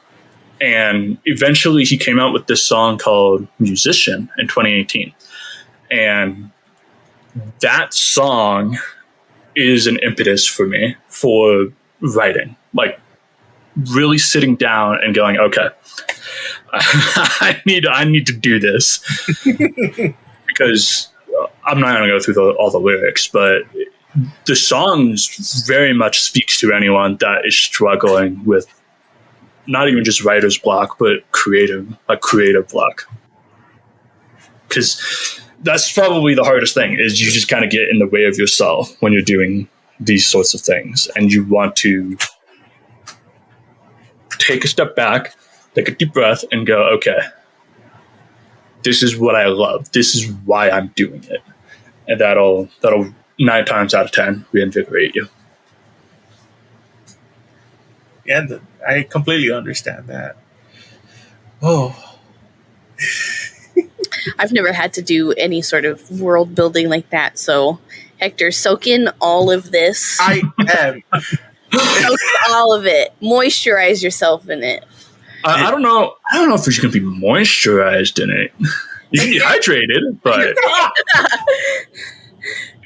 And eventually he came out with this song called Musician in 2018. And that song is an impetus for me for writing, like really sitting down and going, okay, I need to do this. Because I'm not going to go through all the lyrics, but the song very much speaks to anyone that is struggling with not even just writer's block, but creative block. Because that's probably the hardest thing, is you just kind of get in the way of yourself when you're doing these sorts of things, and you want to take a step back, take a deep breath, and go, okay, this is what I love. This is why I'm doing it. And that'll 9 times out of 10 reinvigorate you. Yeah, I completely understand that. Oh. I've never had to do any sort of world building like that. So, Hector, soak in all of this. I am. Soak in all of it. Moisturize yourself in it. I don't know if you're going to be moisturized in it. You can be hydrated, but...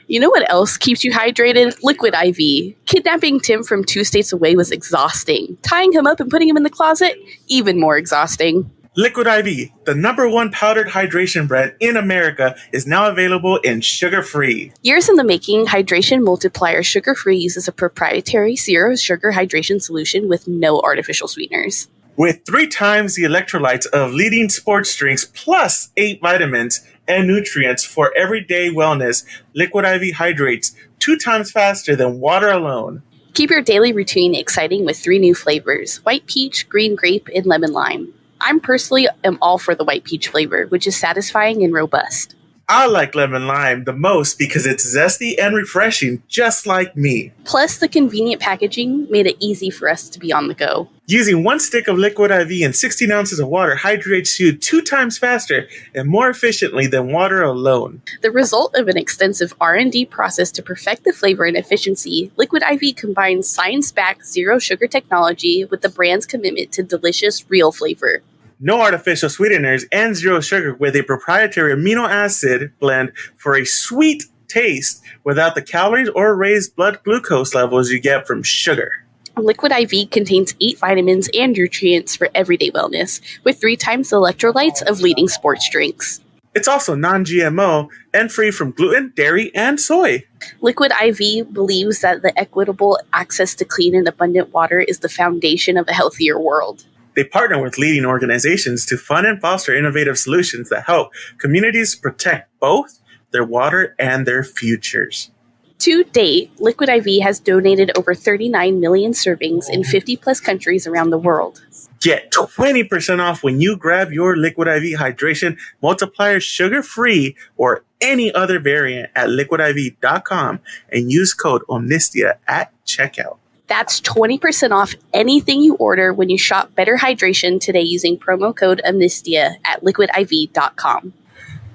You know what else keeps you hydrated? Liquid IV. Kidnapping Tim from 2 states away was exhausting. Tying him up and putting him in the closet, even more exhausting. Liquid IV, the #1 powdered hydration brand in America, is now available in sugar-free. Years in the making, Hydration Multiplier Sugar-Free uses a proprietary zero-sugar hydration solution with no artificial sweeteners. With 3 times the electrolytes of leading sports drinks plus 8 vitamins and nutrients for everyday wellness, Liquid IV hydrates 2 times faster than water alone. Keep your daily routine exciting with 3 new flavors: white peach, green grape, and lemon lime. I'm personally am all for the white peach flavor, which is satisfying and robust. I like lemon lime the most because it's zesty and refreshing, just like me. Plus, the convenient packaging made it easy for us to be on the go. Using 1 stick of Liquid IV and 16 ounces of water hydrates you 2 times faster and more efficiently than water alone. The result of an extensive R&D process to perfect the flavor and efficiency, Liquid IV combines science-backed zero-sugar technology with the brand's commitment to delicious, real flavor. No artificial sweeteners and 0 sugar with a proprietary amino acid blend for a sweet taste without the calories or raised blood glucose levels you get from sugar. Liquid IV contains 8 vitamins and nutrients for everyday wellness, with 3 times the electrolytes of leading sports drinks. It's also non-GMO and free from gluten, dairy, and soy. Liquid IV believes that the equitable access to clean and abundant water is the foundation of a healthier world. They partner with leading organizations to fund and foster innovative solutions that help communities protect both their water and their futures. To date, Liquid IV has donated over 39 million servings in 50-plus countries around the world. Get 20% off when you grab your Liquid IV Hydration Multiplier sugar-free or any other variant at liquidiv.com and use code Omnistia at checkout. That's 20% off anything you order when you shop Better Hydration today using promo code Amnistia at liquidiv.com.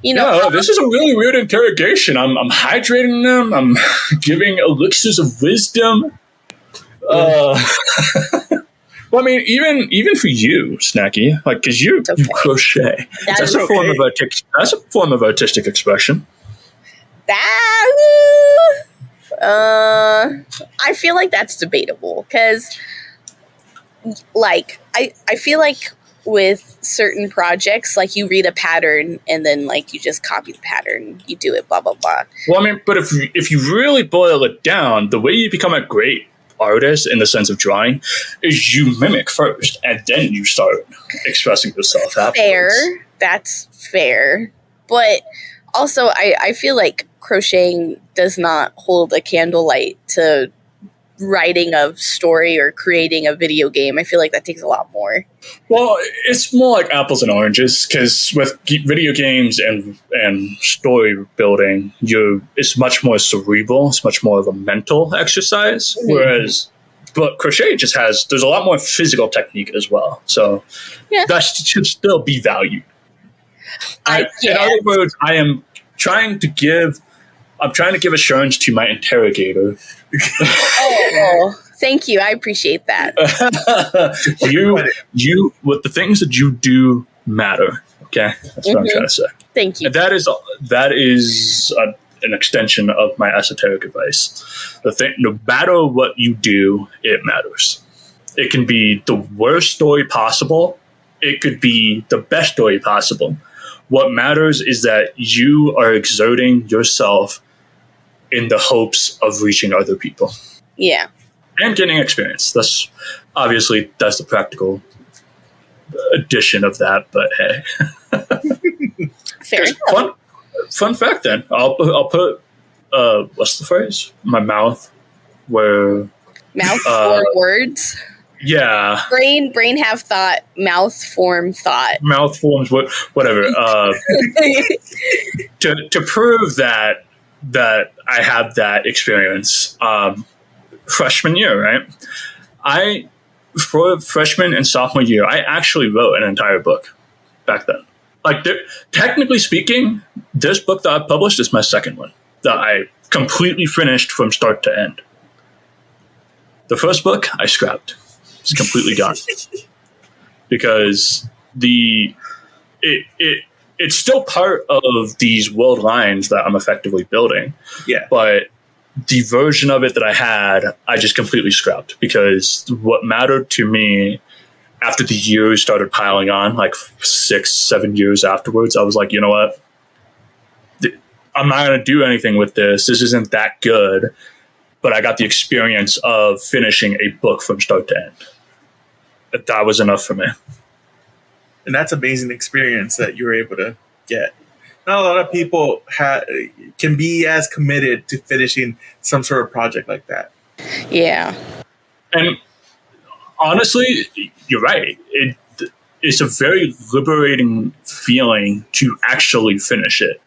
This is a really weird interrogation. I'm hydrating them. I'm giving elixirs of wisdom. Well, I mean, even for you, Snacky, like, because you crochet. That's a form of artistic expression. I feel like that's debatable because, like, I feel like with certain projects, like, you read a pattern and then, like, you just copy the pattern, you do it, blah blah blah. Well, I mean, but if you really boil it down, the way you become a great artist in the sense of drawing is you mimic first and then you start expressing yourself afterwards. Fair, that's fair, but also I feel like crocheting does not hold a candlelight to writing a story or creating a video game. I feel like that takes a lot more. Well, it's more like apples and oranges because with video games and story building, it's much more cerebral. It's much more of a mental exercise. Mm-hmm. But crochet there's a lot more physical technique as well. So that should still be valued. In other words, I'm trying to give assurance to my interrogator. Thank you. I appreciate that. you, with the things that you do matter. Okay, that's what I'm trying to say. Thank you. And that is an extension of my esoteric advice. No matter what you do, it matters. It can be the worst story possible. It could be the best story possible. What matters is that you are exerting yourself in the hopes of reaching other people. Yeah. And getting experience. That's the practical addition of that, but hey. Fair enough. Fun fact then. I'll put what's the phrase? My mouth where mouth form words. Yeah. Brain have thought, mouth form thought. Mouth forms whatever. To prove that I have that experience. Freshman year, right? For freshman and sophomore year, I actually wrote an entire book back then. Like, technically speaking, this book that I published is my second one that I completely finished from start to end. The first book I scrapped. It's completely gone because it's still part of these world lines that I'm effectively building. Yeah, but the version of it that I had, I just completely scrapped because what mattered to me after the years started piling on, like 6-7 years afterwards, I was like, you know what? I'm not going to do anything with this. This isn't that good. But I got the experience of finishing a book from start to end. that was enough for me. And that's amazing experience that you were able to get. Not a lot of people can be as committed to finishing some sort of project like that. Yeah. And honestly, you're right. It's a very liberating feeling to actually finish it.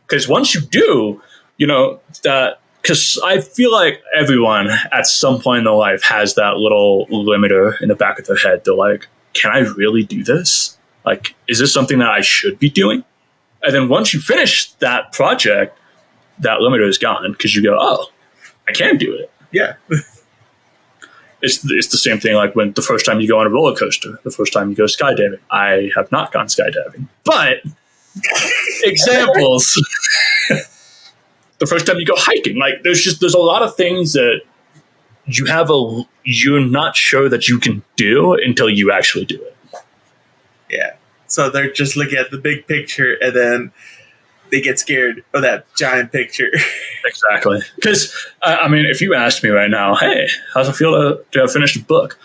Because once you do, because I feel like everyone at some point in their life has that little limiter in the back of their head. They're like, can I really do this? Like, is this something that I should be doing? And then once you finish that project, that limiter is gone because you go, oh, I can do it. Yeah. It's the same thing like when the first time you go on a roller coaster, the first time you go skydiving. I have not gone skydiving, but examples. The first time you go hiking, like there's a lot of things that you're not sure that you can do until you actually do it. Yeah. So they're just looking at the big picture and then they get scared of that giant picture. Exactly. Because, if you asked me right now, hey, how's it feel to have finished a book?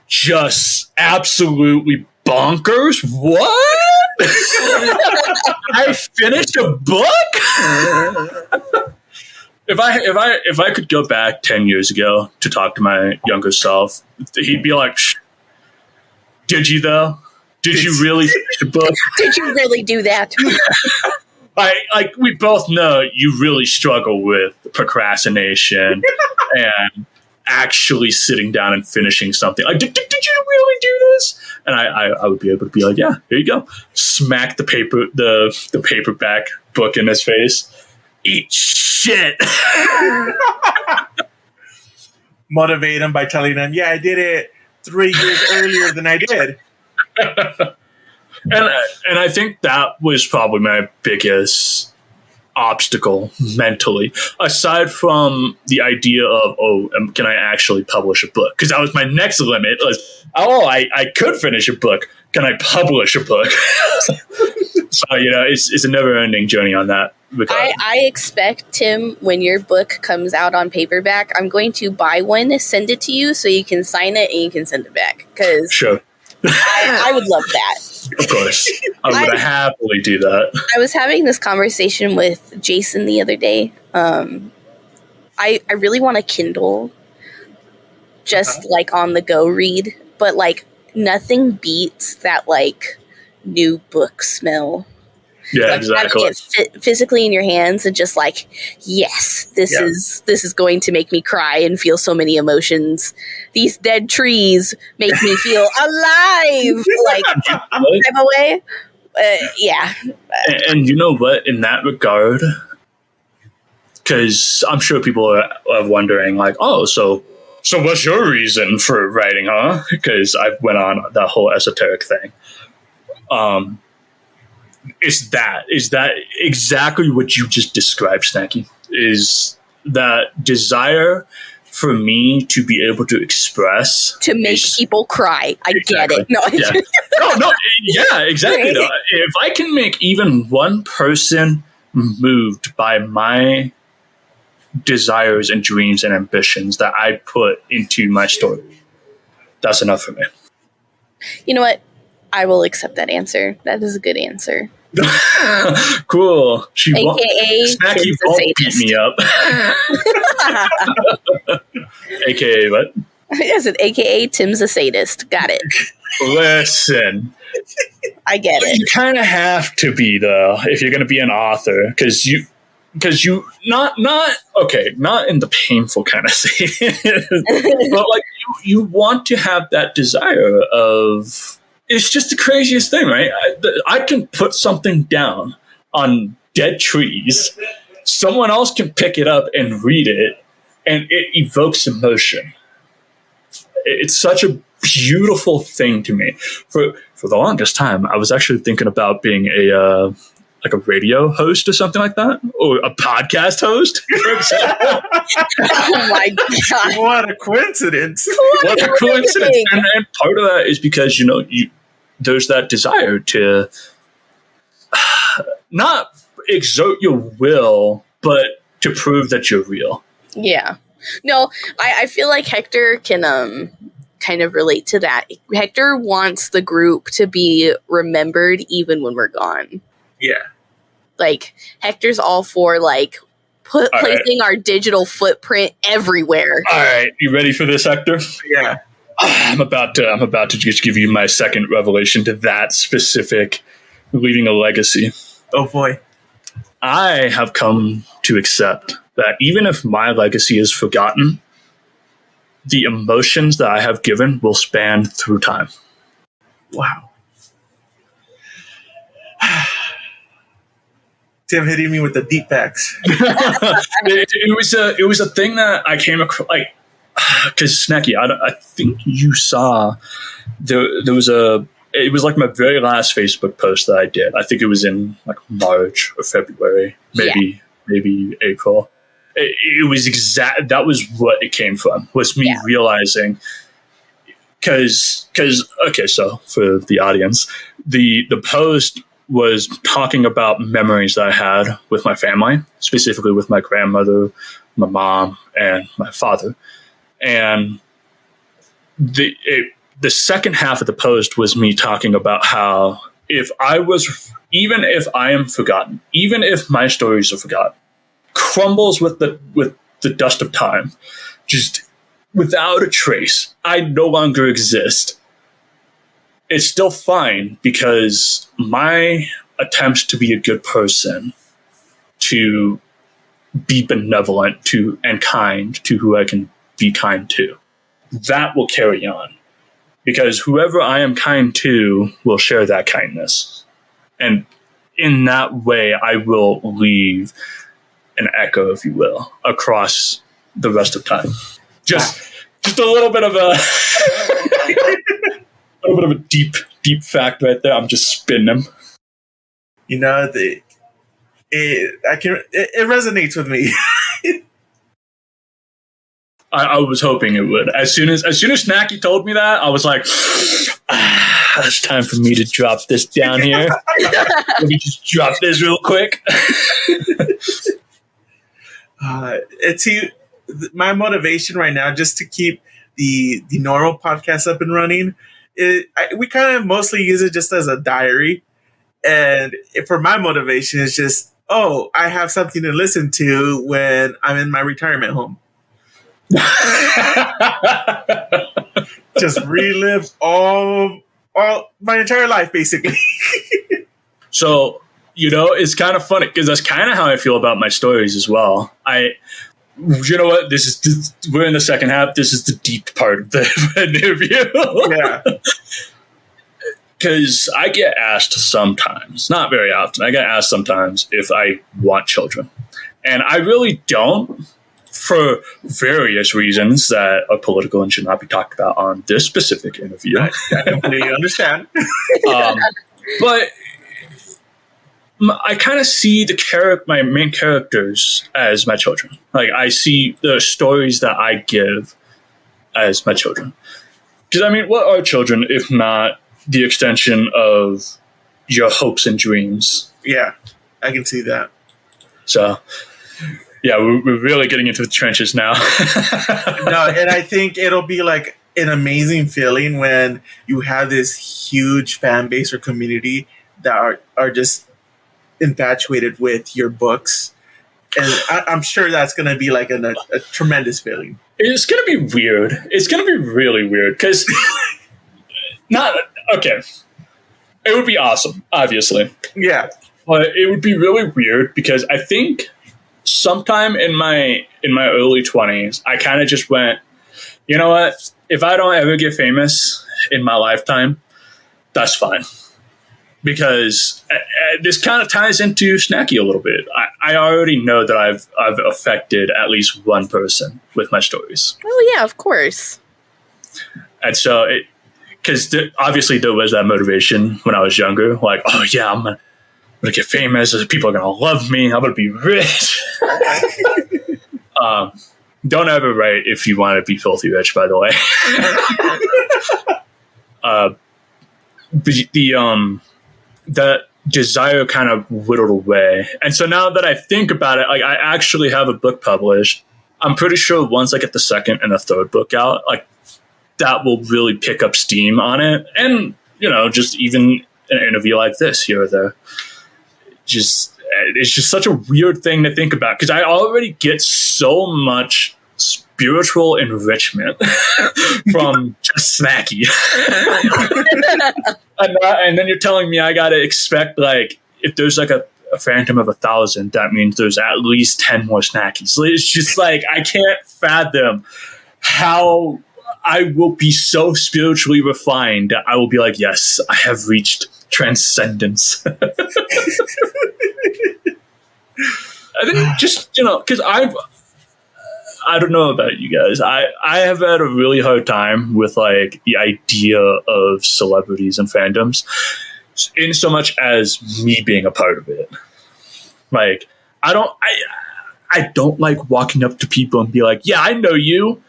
Just absolutely bonkers. What? I finished a book? If I could go back 10 years ago to talk to my younger self, he'd be like, did you though? Did you really finish a book? Did you really do that? We both know you really struggle with procrastination and actually sitting down and finishing something. Like, did you really do this? And I would be able to be like, yeah, here you go. Smack the paperback book in his face. Eat shit. Motivate him by telling him, yeah, I did it 3 years earlier than I did. And I think that was probably my biggest obstacle mentally, aside from the idea of, can I actually publish a book? Because that was my next limit. I could finish a book. Can I publish a book? So, it's a never-ending journey on that regard. I expect, Tim, when your book comes out on paperback, I'm going to buy one, send it to you so you can sign it and you can send it back. Because sure. I would love that. Of course. I would happily do that. I was having this conversation with Jason the other day. I really want a Kindle, just like on the go read, but like nothing beats that like new book smell. Yeah, like, exactly. Having it physically in your hands and just like, yes, this is going to make me cry and feel so many emotions. These dead trees make me feel alive, like type of way. Yeah. And you know what? In that regard, because I'm sure people are wondering, like, oh, so what's your reason for writing, huh? Because I went on that whole esoteric thing. Is that exactly what you just described, Snacky? Is that desire for me to be able to express, to make people cry? I exactly. get it. No, yeah, exactly. No, if I can make even one person moved by my desires and dreams and ambitions that I put into my story, that's enough for me. You know what? I will accept that answer. That is a good answer. Cool. AKA Snacky won't beat me up. AKA what? Yes, it AKA Tim's a sadist. Got it. Listen. I get it. You kind of have to be, though, if you're going to be an author, because you not in the painful kind of sadist, but like you want to have that desire of. It's just the craziest thing, right? I can put something down on dead trees. Someone else can pick it up and read it, and it evokes emotion. It's such a beautiful thing to me. For the longest time, I was actually thinking about being a radio host or something like that, or a podcast host, for example. Oh my god! What a coincidence! What a coincidence! And part of that is because there's that desire to not exert your will, but to prove that you're real. Yeah. No, I feel like Hector can kind of relate to that. Hector wants the group to be remembered even when we're gone. Yeah. Like, Hector's all for, like, placing our digital footprint everywhere. All right, you ready for this, Hector? Yeah. I'm about to just give you my second revelation to that specific leaving a legacy. Oh boy. I have come to accept that even if my legacy is forgotten, the emotions that I have given will span through time. Wow. Tim hitting me with the deep facts. it was a thing that I came across, like, because Snacky, I think you saw there was it was like my very last Facebook post that I did. I think it was in like March or February, maybe April. It was that was what it came from, was me realizing, because okay, so for the audience, the post was talking about memories that I had with my family, specifically with my grandmother, my mom, and my father. And the second half of the post was me talking about how even if I am forgotten, even if my stories are forgotten, crumbles with the dust of time, just without a trace, I no longer exist. It's still fine, because my attempts to be a good person, to be benevolent to and kind to who I can be kind to, that will carry on, because whoever I am kind to will share that kindness, and in that way I will leave an echo, if you will, across the rest of time. Just a little bit of a deep fact right there. I'm just spinning them. You know, it resonates with me. I was hoping it would. As soon as Snacky told me that, I was like, it's time for me to drop this down here. Let me just drop this real quick. My motivation right now, just to keep the normal podcast up and running, we kind of mostly use it just as a diary. And for my motivation, it's just, I have something to listen to when I'm in my retirement home. Just relive all my entire life, basically. So, it's kind of funny, because that's kind of how I feel about my stories as well. You know what? We're in the second half. This is the deep part of the interview. Yeah. Because I get asked sometimes, not very often, I get asked sometimes if I want children. And I really don't, for various reasons that are political and should not be talked about on this specific interview. I completely understand. But I kind of see my main characters as my children. Like, I see the stories that I give as my children. Because, I mean, what are children if not the extension of your hopes and dreams? Yeah, I can see that. So, yeah, we're really getting into the trenches now. No, and I think it'll be like an amazing feeling when you have this huge fan base or community that are just infatuated with your books. And I'm sure that's going to be like a tremendous feeling. It's going to be weird. It's going to be really weird, because okay. It would be awesome, obviously. Yeah. But it would be really weird, because I think sometime in my early 20s, I kind of just went, you know what? If I don't ever get famous in my lifetime, that's fine. Because this kind of ties into Snacky a little bit. I already know that I've affected at least one person with my stories. Oh, yeah, of course. And so because obviously there was that motivation when I was younger, like, oh yeah, I'm gonna get famous, people are gonna love me, I'm gonna be rich. Don't ever write if you want to be filthy rich, by the way. That desire kind of whittled away, and so now that I think about it, like, I actually have a book published. I'm pretty sure once I get the second and the third book out, like, that will really pick up steam on it. And, just even an interview like this here or there. It's just such a weird thing to think about because I already get so much spiritual enrichment from just Snacky. And then you're telling me I got to expect, like, if there's like a phantom of 1,000, that means there's at least 10 more Snackies. So it's just like, I can't fathom how I will be so spiritually refined that I will be like, yes, I have reached transcendence. I think just, because I don't know about you guys. I have had a really hard time with like the idea of celebrities and fandoms in so much as me being a part of it. Like, I don't like walking up to people and be like, yeah, I know you.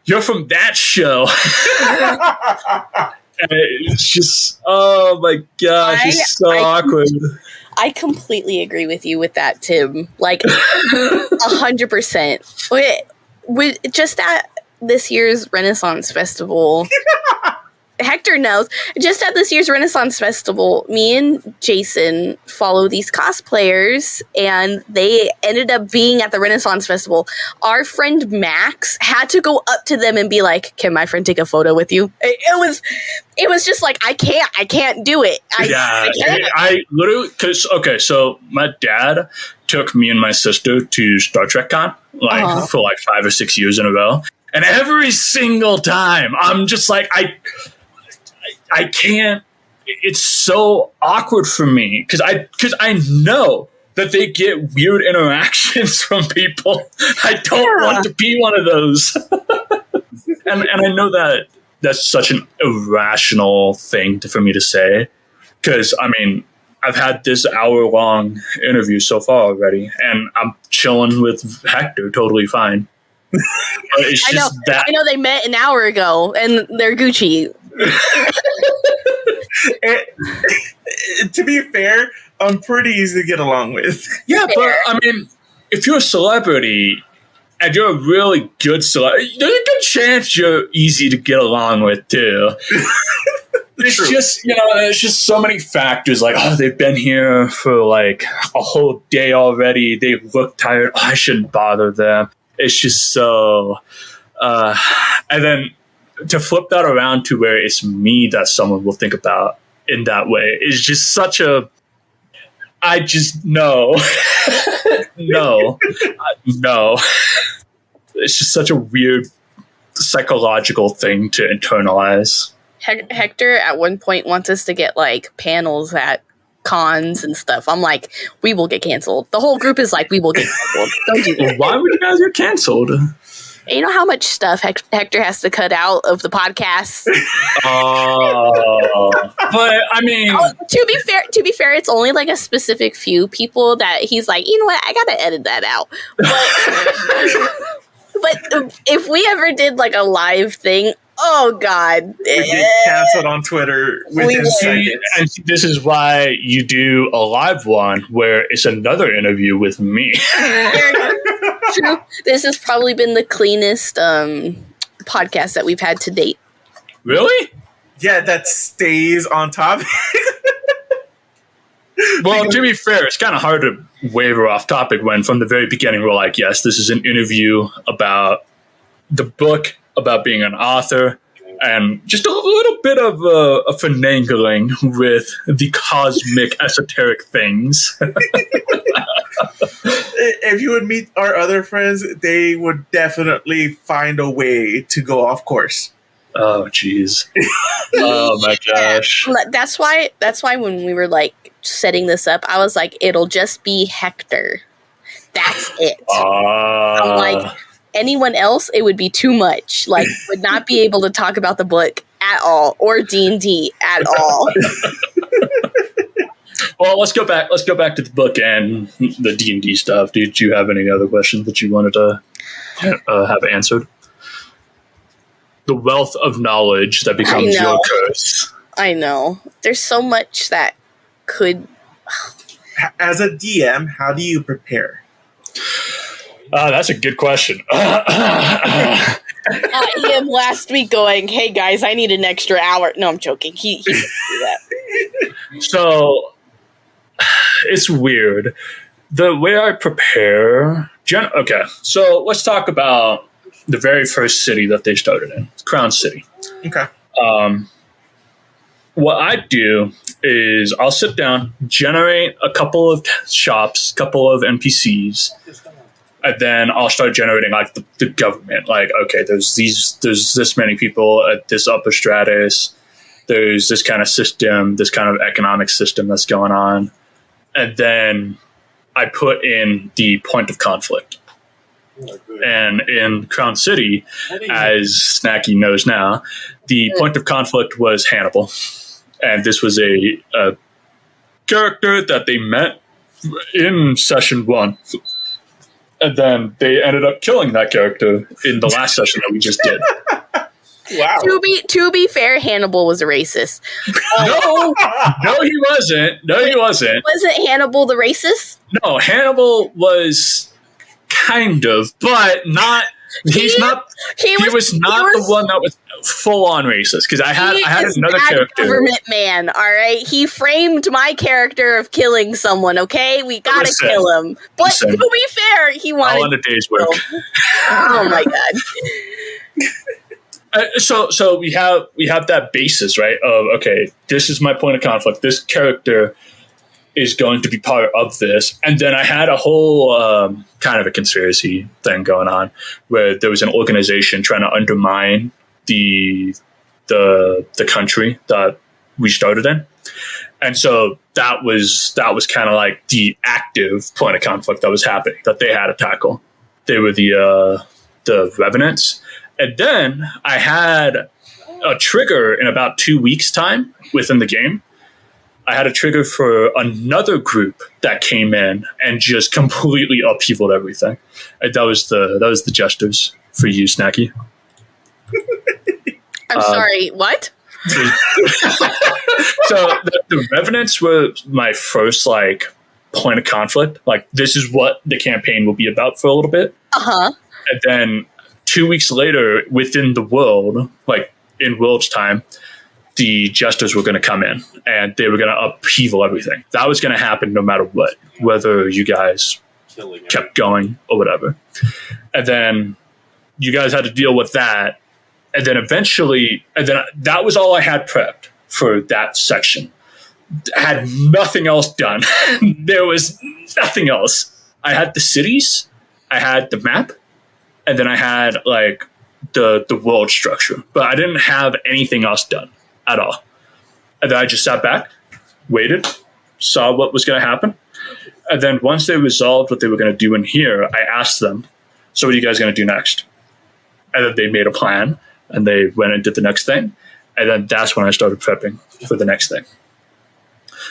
You're from that show. And it's just, oh my gosh, it's so awkward. I completely agree with you with that, Tim. Like, 100%. Just at this year's Renaissance Festival, Hector knows, just at this year's Renaissance Festival, me and Jason follow these cosplayers, and they ended up being at the Renaissance Festival. Our friend Max had to go up to them and be like, "Can my friend take a photo with you?" It was just like, I can't do it. I literally, so my dad took me and my sister to Star Trek Con, for like 5 or 6 years in a row. And every single time, I'm just like, I can't. It's so awkward for me because I know that they get weird interactions from people. I don't want to be one of those. and I know that that's such an irrational thing for me to say because, I mean, I've had this hour-long interview so far already, and I'm chilling with Hector totally fine. It's just I know they met an hour ago, and they're Gucci. To be fair, I'm pretty easy to get along with. Yeah, but I mean, if you're a celebrity and you're a really good celebrity, there's a good chance you're easy to get along with too. It's just, there's just so many factors. Like, oh, they've been here for like a whole day already. They look tired. Oh, I shouldn't bother them. It's just so, and then to flip that around to where it's me that someone will think about in that way is just such a, I just, no. No. It's just such a weird psychological thing to internalize. Hector at one point wants us to get like panels at cons and stuff. I'm like, we will get canceled. The whole group is like, we will get canceled. Don't do that. Why would you guys get canceled? You know how much stuff Hector has to cut out of the podcast? But I mean, to be fair, it's only like a specific few people that he's like, you know what, I gotta edit that out. But if we ever did like a live thing, oh God, we get canceled on Twitter within seconds. And this is why you do a live one where it's another interview with me. True. This has probably been the cleanest podcast that we've had to date. Really? Yeah, that stays on topic. Well, to be fair, it's kind of hard to waver off topic when from the very beginning we're like, yes, this is an interview about the book, about being an author, and just a little bit of a finagling with the cosmic esoteric things. If you would meet our other friends, they would definitely find a way to go off course. Oh, jeez. Oh, my gosh. That's why when we were, like, setting this up, I was like, it'll just be Hector. That's it. I'm like, anyone else, it would be too much. Like, would not be able to talk about the book at all, or D&D at all. Well, let's go back to the book and the D&D stuff. Did you have any other questions that you wanted to have answered? The wealth of knowledge that becomes your curse. I know. There's so much that could... As a DM, how do you prepare? That's a good question. EM last week going, hey guys, I need an extra hour. No, I'm joking. He doesn't do that. So it's weird. The way I prepare... Okay, so let's talk about the very first city that they started in. Crown City. Okay. What I do is I'll sit down, generate a couple of shops, couple of NPCs, and then I'll start generating like the government. Like, okay, there's this many people at this upper stratus. There's this kind of system, this kind of economic system that's going on. And then I put in the point of conflict. And in Crown City, as Snacky knows now, the point of conflict was Hannibal. And this was a character that they met in session 1. And then they ended up killing that character in the last session that we just did. Wow. To be fair, Hannibal was a racist. No, he wasn't. No, he wasn't. Wasn't Hannibal the racist? No, Hannibal was kind of, but not. He was not the one that was full on racist. Because I had another character, government man. All right, he framed my character of killing someone. Okay, we gotta kill him. But to be fair, he wanted all in a day's work. Oh my god. So we have that basis, right? Of okay, this is my point of conflict. This character is going to be part of this, and then I had a whole kind of a conspiracy thing going on, where there was an organization trying to undermine the country that we started in, and so that was kind of like the active point of conflict that was happening that they had to tackle. They were the Revenants. And then I had a trigger in about 2 weeks' time within the game. I had a trigger for another group that came in and just completely upheavaled everything. And that was the Jesters for you, Snacky. I'm sorry, what? So the Revenants were my first like point of conflict. Like, this is what the campaign will be about for a little bit. Uh-huh. And then 2 weeks later, within the world, like in World's time, the Jesters were going to come in and they were going to upheaval everything. That was going to happen no matter what, whether you guys kept going or whatever. And then you guys had to deal with that. And then eventually, that was all I had prepped for that section. I had nothing else done. There was nothing else. I had the cities, I had the map, and then I had like the world structure, but I didn't have anything else done at all. And then I just sat back, waited, saw what was going to happen. And then once they resolved what they were going to do in here, I asked them, so what are you guys going to do next? And then they made a plan and they went and did the next thing. And then that's when I started prepping for the next thing.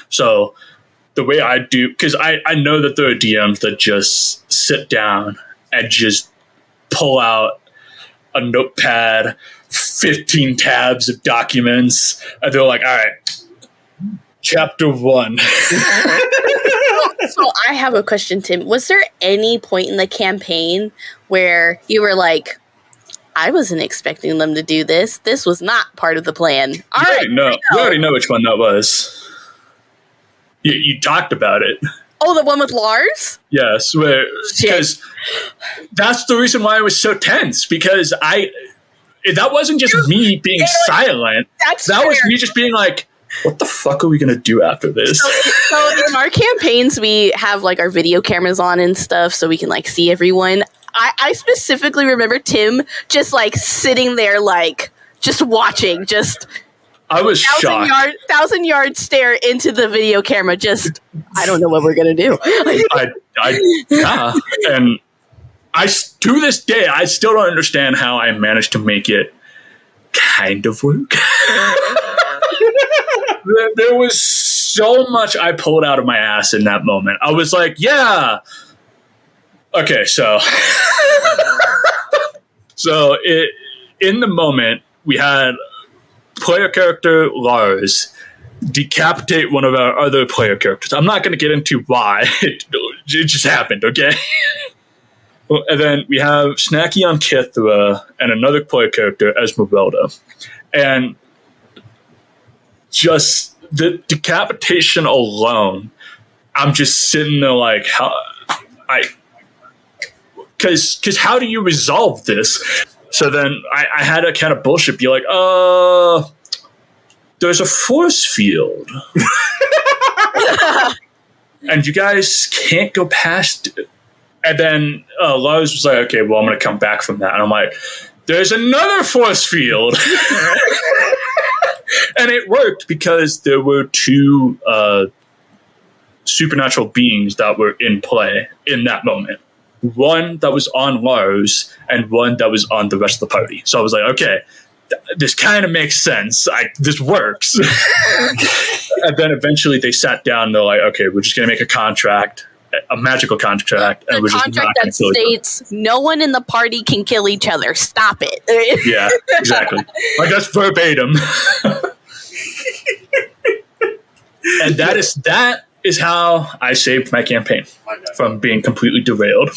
So the way I do, because I know that there are DMs that just sit down and just pull out a notepad, 15 tabs of documents, and they're like, all right, chapter 1. So I have a question, Tim. Was there any point in the campaign where you were like, I wasn't expecting them to do this. This was not part of the plan. You already know which one that was. You talked about it. Oh, the one with Lars? Yes, because that's the reason why I was so tense, because that wasn't just me being silent. That was me just being like, what the fuck are we going to do after this? So in our campaigns, we have like our video cameras on and stuff so we can like see everyone. I specifically remember Tim just like sitting there like just watching, I was shocked. 1,000-yard stare into the video camera. Just, I don't know what we're gonna do. Yeah, and to this day, I still don't understand how I managed to make it kind of work. There was so much I pulled out of my ass in that moment. I was like, yeah. Okay, so in the moment, we had player character Lars decapitate one of our other player characters. I'm not going to get into why. It just happened, okay? And then we have Snacky on Kithra and another player character, Esmeralda. And just the decapitation alone, I'm just sitting there like, because how do you resolve this? So then I had to kind of bullshit, be like, there's a force field. And you guys can't go past it. And then Lars was like, okay, well, I'm going to come back from that. And I'm like, there's another force field. And it worked because there were two supernatural beings that were in play in that moment. One that was on Lars and one that was on the rest of the party. So I was like, okay, this kind of makes sense. This works. And then eventually they sat down and they're like, okay, we're just going to make a contract, a magical contract. And we're just contract that states no one in the party can kill each other. Stop it. Yeah, exactly. Like that's verbatim. And that is how I saved my campaign from being completely derailed.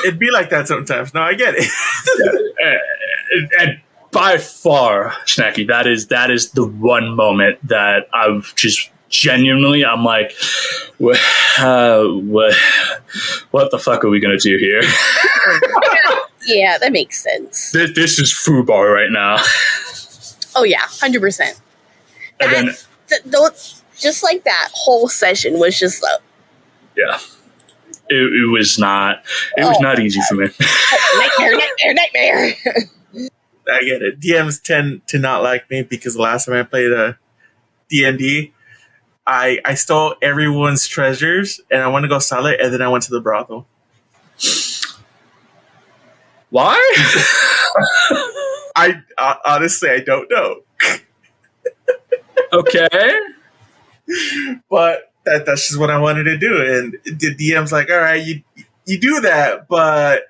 It'd be like that sometimes. No, I get it. And by far, Snacky, that is the one moment that I've just genuinely, I'm like, what the fuck are we gonna do here? Yeah, that makes sense. This is FUBAR right now. Oh yeah, 100%. And then, just like that whole session was just yeah. It was not easy for me. Nightmare. I get it. DMs tend to not like me because the last time I played a D&D, I stole everyone's treasures and I went to go sell it, and then I went to the brothel. Why? I honestly, I don't know. Okay. But that's just what I wanted to do. And the DM's like, all right, you do that, but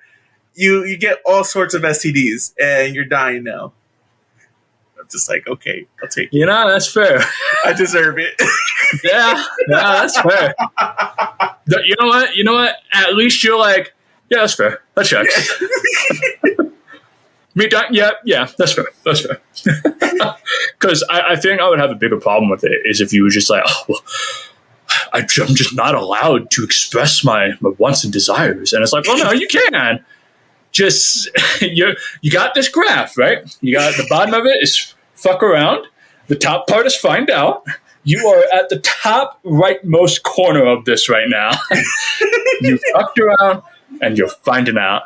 you get all sorts of STDs and you're dying now. I'm just like, okay, I'll take it. That's fair. I deserve it. Yeah, that's fair. You know what? At least you're like, yeah, that's fair. That checks. Me dying? Yeah, that's fair. That's fair. Because I think I would have a bigger problem with it is if you were just like, oh, well, I'm just not allowed to express my wants and desires. And it's like, well, no, you can. Just, you got this graph, right? You got the bottom of it is fuck around. The top part is find out. You are at the top rightmost corner of this right now. You fucked around and you're finding out.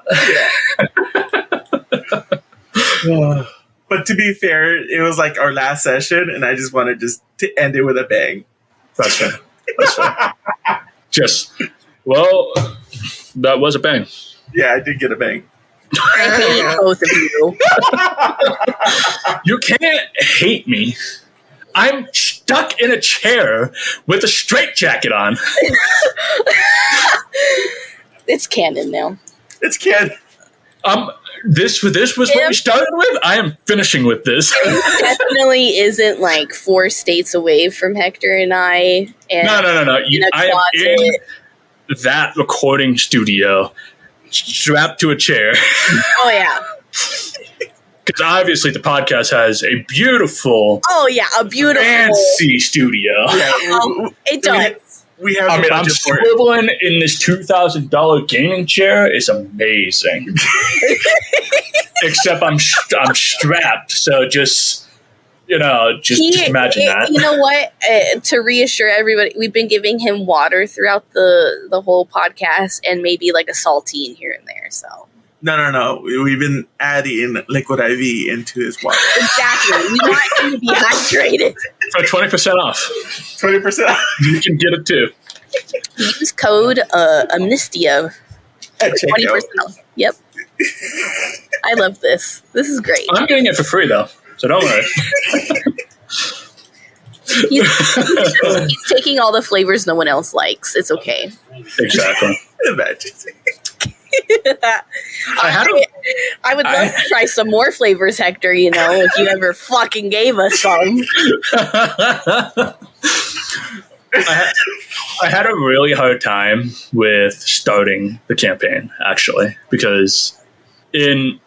But to be fair, it was like our last session, and I just wanted to end it with a bang. That's fair. That's fair. That was a bang. Yeah, I did get a bang. I hate both of you. You can't hate me. I'm stuck in a chair with a straitjacket on. It's canon now. It's canon. This was what we started with. I am finishing with this. It definitely isn't like 4 states away from Hector and I. And no. I am in that recording studio, strapped to a chair. Oh yeah. Because obviously the podcast has a beautiful, fancy studio. Yeah, it does. We have. I'm swiveling in this $2,000 gaming chair. It's amazing. Except I'm strapped, so just imagine that. You know what? To reassure everybody, we've been giving him water throughout the whole podcast, and maybe like a saltine here and there. So no. We've been adding liquid IV into his water. Exactly. We want him to be hydrated. For 20% off. 20% off. You can get it too. Use code Amnestia. 20% off. Yep. I love this. This is great. I'm getting it for free though, so don't worry. He's taking all the flavors no one else likes. It's okay. Exactly. Imagine. I would love to try some more flavors, Hector, if you ever fucking gave us some. I had a really hard time with starting the campaign, actually, because in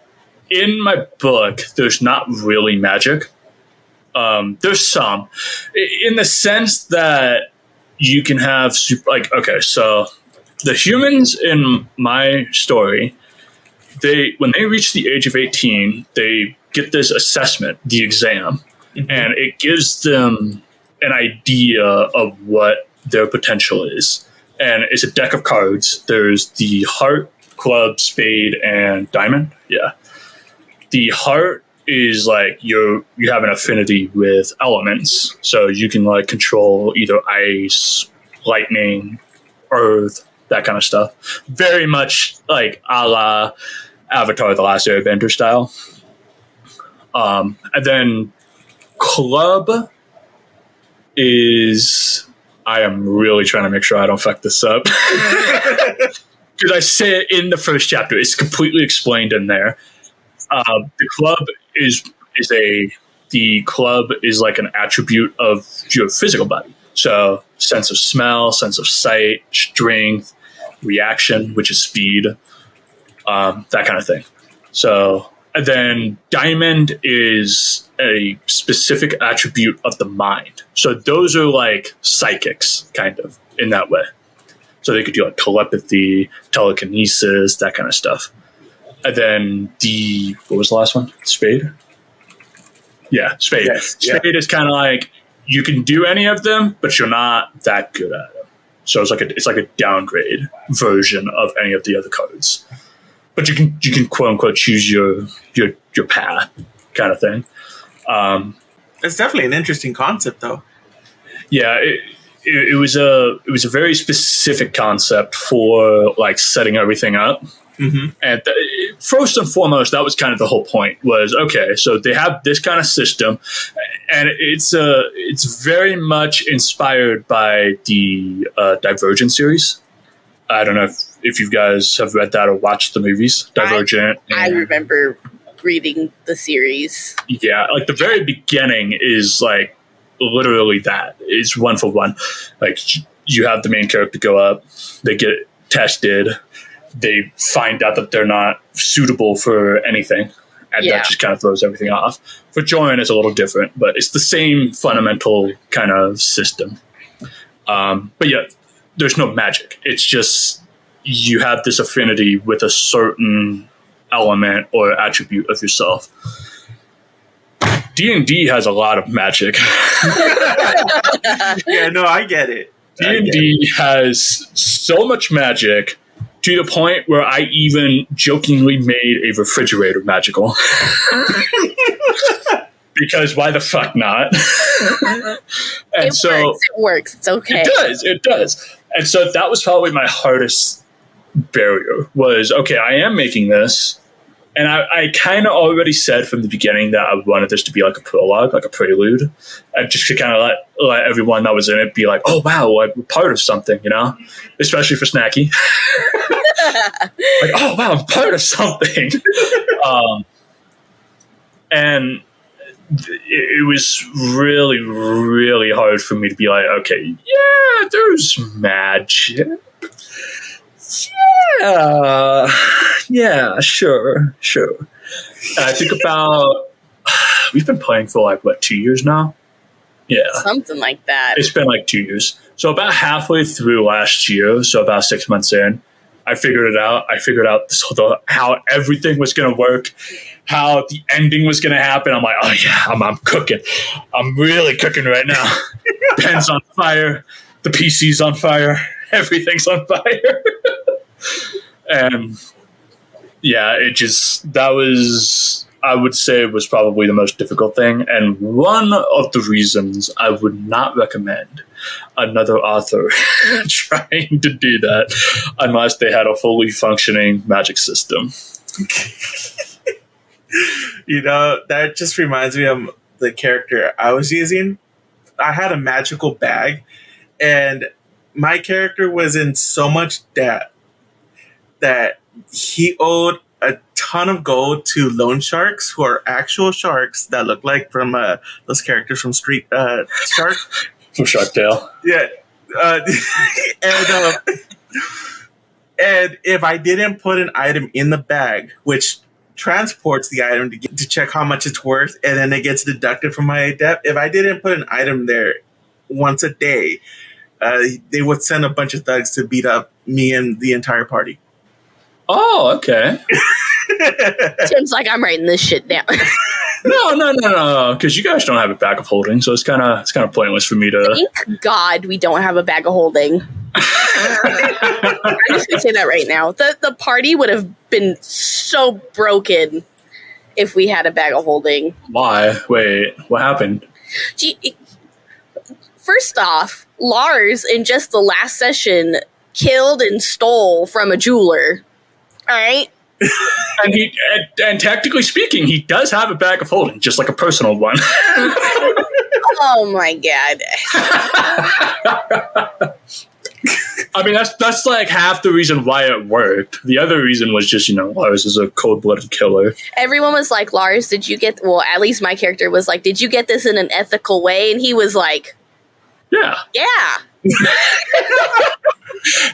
my book, there's not really magic. There's some, in the sense that you can have okay, so the humans in my story, when they reach the age of 18, they get this assessment, the exam, and it gives them an idea of what their potential is. And it's a deck of cards. There's the heart, club, spade, and diamond. Yeah. The heart is like you have an affinity with elements. So you can like control either ice, lightning, earth, that kind of stuff. Very much like a la Avatar: The Last Airbender style. And then club is... I am really trying to make sure I don't fuck this up. Because I say it in the first chapter. It's completely explained in there. The club is like an attribute of your physical body. So sense of smell, sense of sight, strength, reaction, which is speed, that kind of thing. So, and then diamond is a specific attribute of the mind. So those are like psychics, kind of, in that way. So they could do like telepathy, telekinesis, that kind of stuff. And then what was the last one? Spade? Yeah, spade. Yes, spade is kind of like, you can do any of them, but you're not that good at them. So it's like a downgrade version of any of the other cards. But you can quote unquote choose your path, kind of thing. It's definitely an interesting concept, though. Yeah, it was a very specific concept for like setting everything up. Mm-hmm. And first and foremost, that was kind of the whole point. Was okay, so they have this kind of system, and it's very much inspired by the Divergent series. I don't know if you guys have read that or watched the movies, Divergent. I remember reading the series. Yeah, like the very beginning is like literally that. It's one for one. Like you have the main character go up, they get tested, they find out that they're not suitable for anything, and that just kind of throws everything off. For Joran, it's a little different, but it's the same fundamental kind of system. But yeah, there's no magic. It's just you have this affinity with a certain element or attribute of yourself. D&D has a lot of magic. Yeah, no, I get it. D&D has so much magic to the point where I even jokingly made a refrigerator magical. Because why the fuck not? And it works. It's okay. It does. And so that was probably my hardest barrier was, okay, I am making this. And I kind of already said from the beginning that I wanted this to be like a prologue, like a prelude. And just to kind of let everyone that was in it be like, oh, wow, like we're part of something, you know? Especially for Snacky. Like, oh, wow, I'm part of something. And it was really, really hard for me to be like, okay, yeah, there's magic. Yeah, sure. And I think about, we've been playing for like, 2 years now? Yeah. Something like that. It's been like 2 years. So about halfway through last year, so about 6 months in, I figured it out. I figured out how everything was going to work, how the ending was going to happen. I'm like, oh yeah, I'm cooking. I'm really cooking right now. Pen's on fire. The PC's on fire. Everything's on fire. And yeah, that was, I would say, was probably the most difficult thing. And one of the reasons I would not recommend another author trying to do that unless they had a fully functioning magic system. You know, that just reminds me of the character I was using. I had a magical bag, and my character was in so much debt that he owed a ton of gold to loan sharks, who are actual sharks that look like from those characters from Street Shark. From Shark Tale. Yeah. Uh, and and if I didn't put an item in the bag, which transports the item to check how much it's worth, and then it gets deducted from my adept. If I didn't put an item there once a day, they would send a bunch of thugs to beat up me and the entire party. Oh, okay. Tim's like, I'm writing this shit down. No, because you guys don't have a bag of holding, so it's kind of pointless for me to. Thank God we don't have a bag of holding. I'm just gonna say that right now. The party would have been so broken if we had a bag of holding. Why? Wait, what happened? First off, Lars in just the last session killed and stole from a jeweler. All right. And technically speaking, he does have a bag of holding, just like a personal one. Oh my God. I mean, that's like half the reason why it worked. The other reason was just, Lars is a cold-blooded killer. Everyone was like, Lars, did you get, well, at least my character was like, did you get this in an ethical way? And he was like, yeah.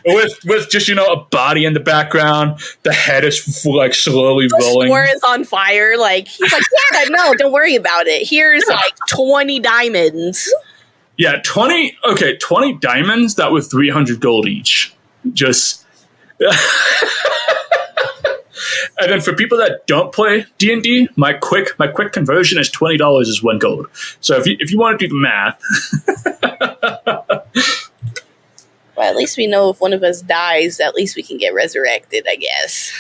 with just, a body in the background, the head is like slowly rolling. The store is on fire. Like, he's like, yeah, no, don't worry about it. Here's like 20 diamonds. Yeah, 20 diamonds that were 300 gold each. Just and then for people that don't play D&D, my quick conversion is $20 is 1 gold. So if you want to do the math. Well, at least we know if one of us dies, at least we can get resurrected, I guess.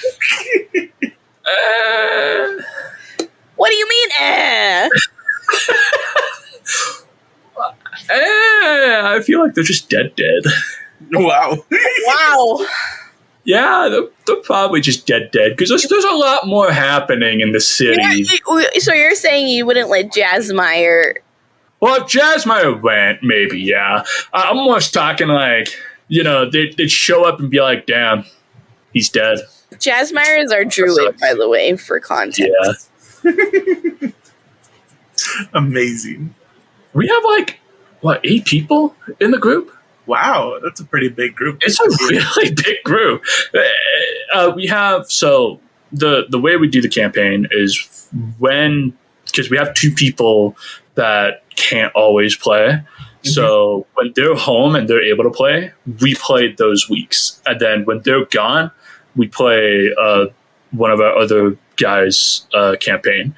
What do you mean, I feel like they're just dead. Wow. Yeah, they're probably just dead because there's a lot more happening in the city. Yeah, so you're saying you wouldn't let Jazzmeyer... Well, if Jazzmeyer went, maybe, yeah. I'm almost talking like, they'd show up and be like, damn, he's dead. Jazzmeyer is our druid, by the way, for context. Yeah. Amazing. We have 8 people in the group? Wow, that's a pretty big group. It's a really big group. We have, so the way we do the campaign is because we have 2 people that can't always play. Mm-hmm. So when they're home and they're able to play, we play those weeks. And then when they're gone, we play one of our other guys' campaign.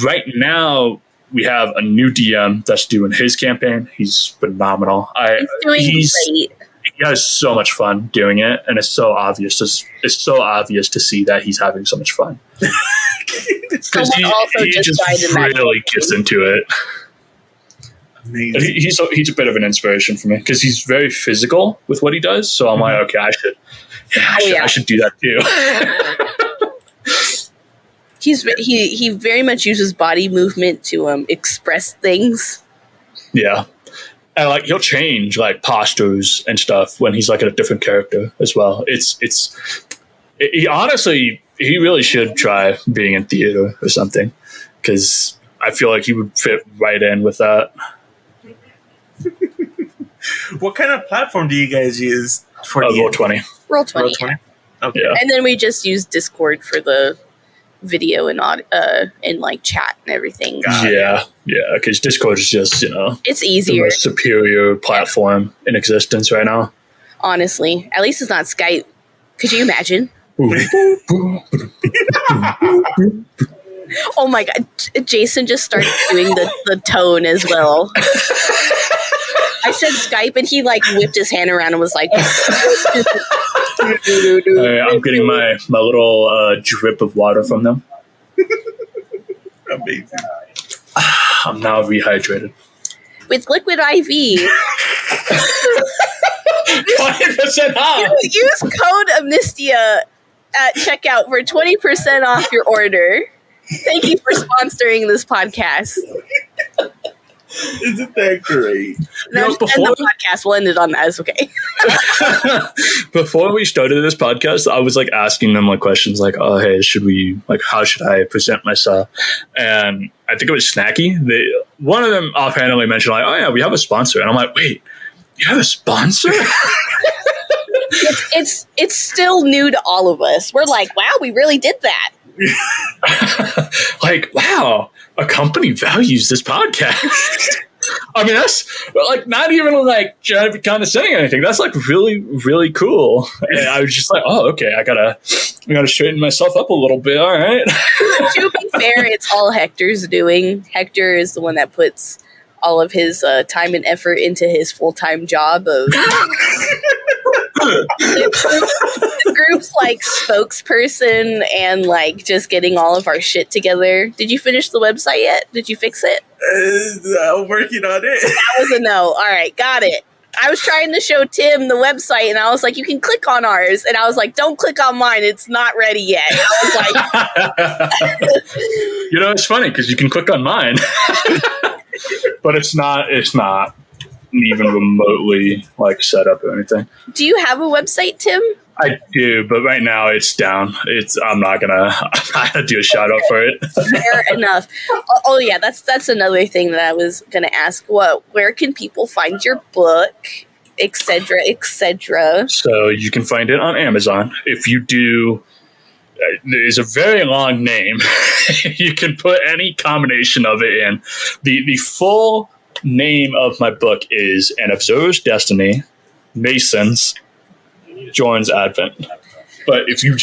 Right now, we have a new DM that's doing his campaign. He's phenomenal. He's doing great. He has so much fun doing it, and it's so obvious. It's so obvious to see that he's having so much fun. Because he just really gets into it. Amazing. He's a bit of an inspiration for me because he's very physical with what he does. So I'm like, okay, I should do that too. He very much uses body movement to express things. Yeah. And he'll change postures and stuff when he's in a different character as well. He honestly, he really should try being in theater or something because I feel like he would fit right in with that. What kind of platform do you guys use for Roll20? Roll20. Roll20. Okay. Yeah. And then we just use Discord for the video and chat and everything. Yeah, because Discord is just it's easier, the most superior platform in existence right now. Honestly, at least it's not Skype. Could you imagine? Oh my God, Jason just started doing the tone as well. I said Skype and he whipped his hand around and was like. I'm getting my little drip of water from them. Amazing. I'm now rehydrated. With Liquid IV. 20% off! Use code Amnestia at checkout for 20% off your order. Thank you for sponsoring this podcast. Isn't that great? No, end the podcast. We'll end it on that. It's okay. Before we started this podcast, I was asking them questions oh, hey, should we how should I present myself? And I think it was Snacky. One of them offhandedly mentioned oh yeah, we have a sponsor, and I'm like, wait, You have a sponsor? It's still new to all of us. We're like, wow, we really did that. Like, wow, a company values this podcast. I mean, that's like not even like trying to be condescending or anything. That's like really, really cool. And I was just like, oh, okay, I gotta straighten myself up a little bit. All right. To be fair, it's all Hector's doing. Hector is the one that puts all of his time and effort into his full-time job of the group's like spokesperson and like just getting all of our shit together. Did you finish the website yet? Did you fix it? I'm working on it. That was a no. All right, got it. I was trying to show Tim the website, and I was like, you can click on ours. And I was like, don't click on mine. It's not ready yet. I was like, It's funny because you can click on mine, but it's not even remotely like set up or anything. do you have a website, Tim? I do, but right now it's down. I'm not gonna do a shout out for it. Fair enough. Oh yeah, that's another thing that I was gonna ask. Where can people find your book, etc., etc.? So you can find it on Amazon. If you do, there's a very long name. You can put any combination of it in. The full name of my book is An Observer's Destiny, Masons Joins Advent. But if you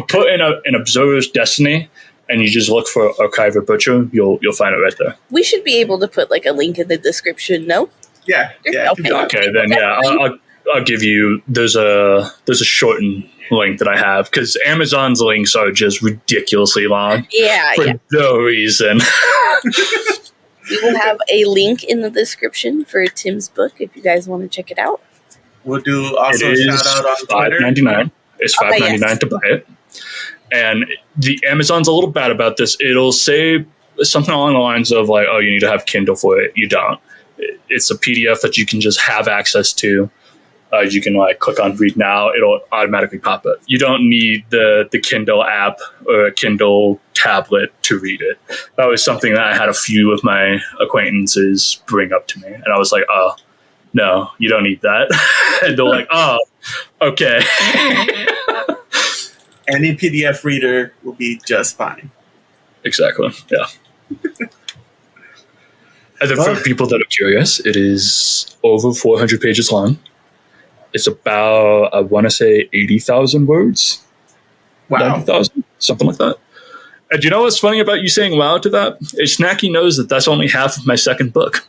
put in an Observer's Destiny and you just look for Archiver Butcher, you'll find it right there. We should be able to put like a link in the description. No? Yeah. Okay, then yeah, I'll give you. There's a shortened link that I have because Amazon's links are just ridiculously long. Yeah, for no reason. We will have a link in the description for Tim's book if you guys want to check it out. We'll do also a shout out on Twitter. $5.99. It's $5.99 to buy it. And the Amazon's a little bad about this. It'll say something along the lines of like, oh, you need to have Kindle for it. You don't. It's a PDF that you can just have access to. You can like click on read now. It'll automatically pop up. You don't need the Kindle app or a Kindle tablet to read it. That was something that I had a few of my acquaintances bring up to me. And I was like, oh, no, you don't need that. And they're like, oh, okay. Any PDF reader will be just fine. Exactly. Yeah. And then for people that are curious, it is over 400 pages long. It's about, I want to say, 80,000 words. Wow. 90,000, something like that. And do you know what's funny about you saying wow to that? Snacky knows that that's only half of my second book.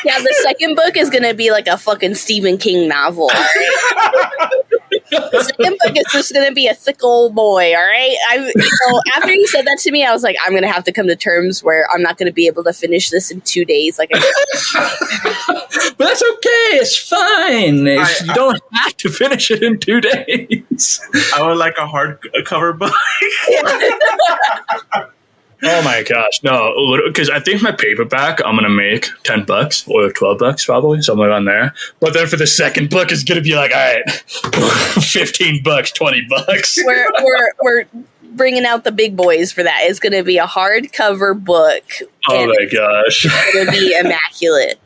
Yeah, the second book is going to be like a fucking Stephen King novel. Right? The second book is just going to be a thick old boy, all right? So after you said that to me, I was like, I'm going to have to come to terms where I'm not going to be able to finish this in 2 days. Like, but that's okay. It's fine. You don't have to finish it in 2 days. I would like a hardcover book. Oh my gosh, no! Because I think my paperback I'm gonna make $10 or $12 probably, somewhere around there. But then for the second book, it's gonna be like, all right, $15, $20. We're bringing out the big boys for that. It's gonna be a hardcover book. Oh my gosh, it's gonna be immaculate.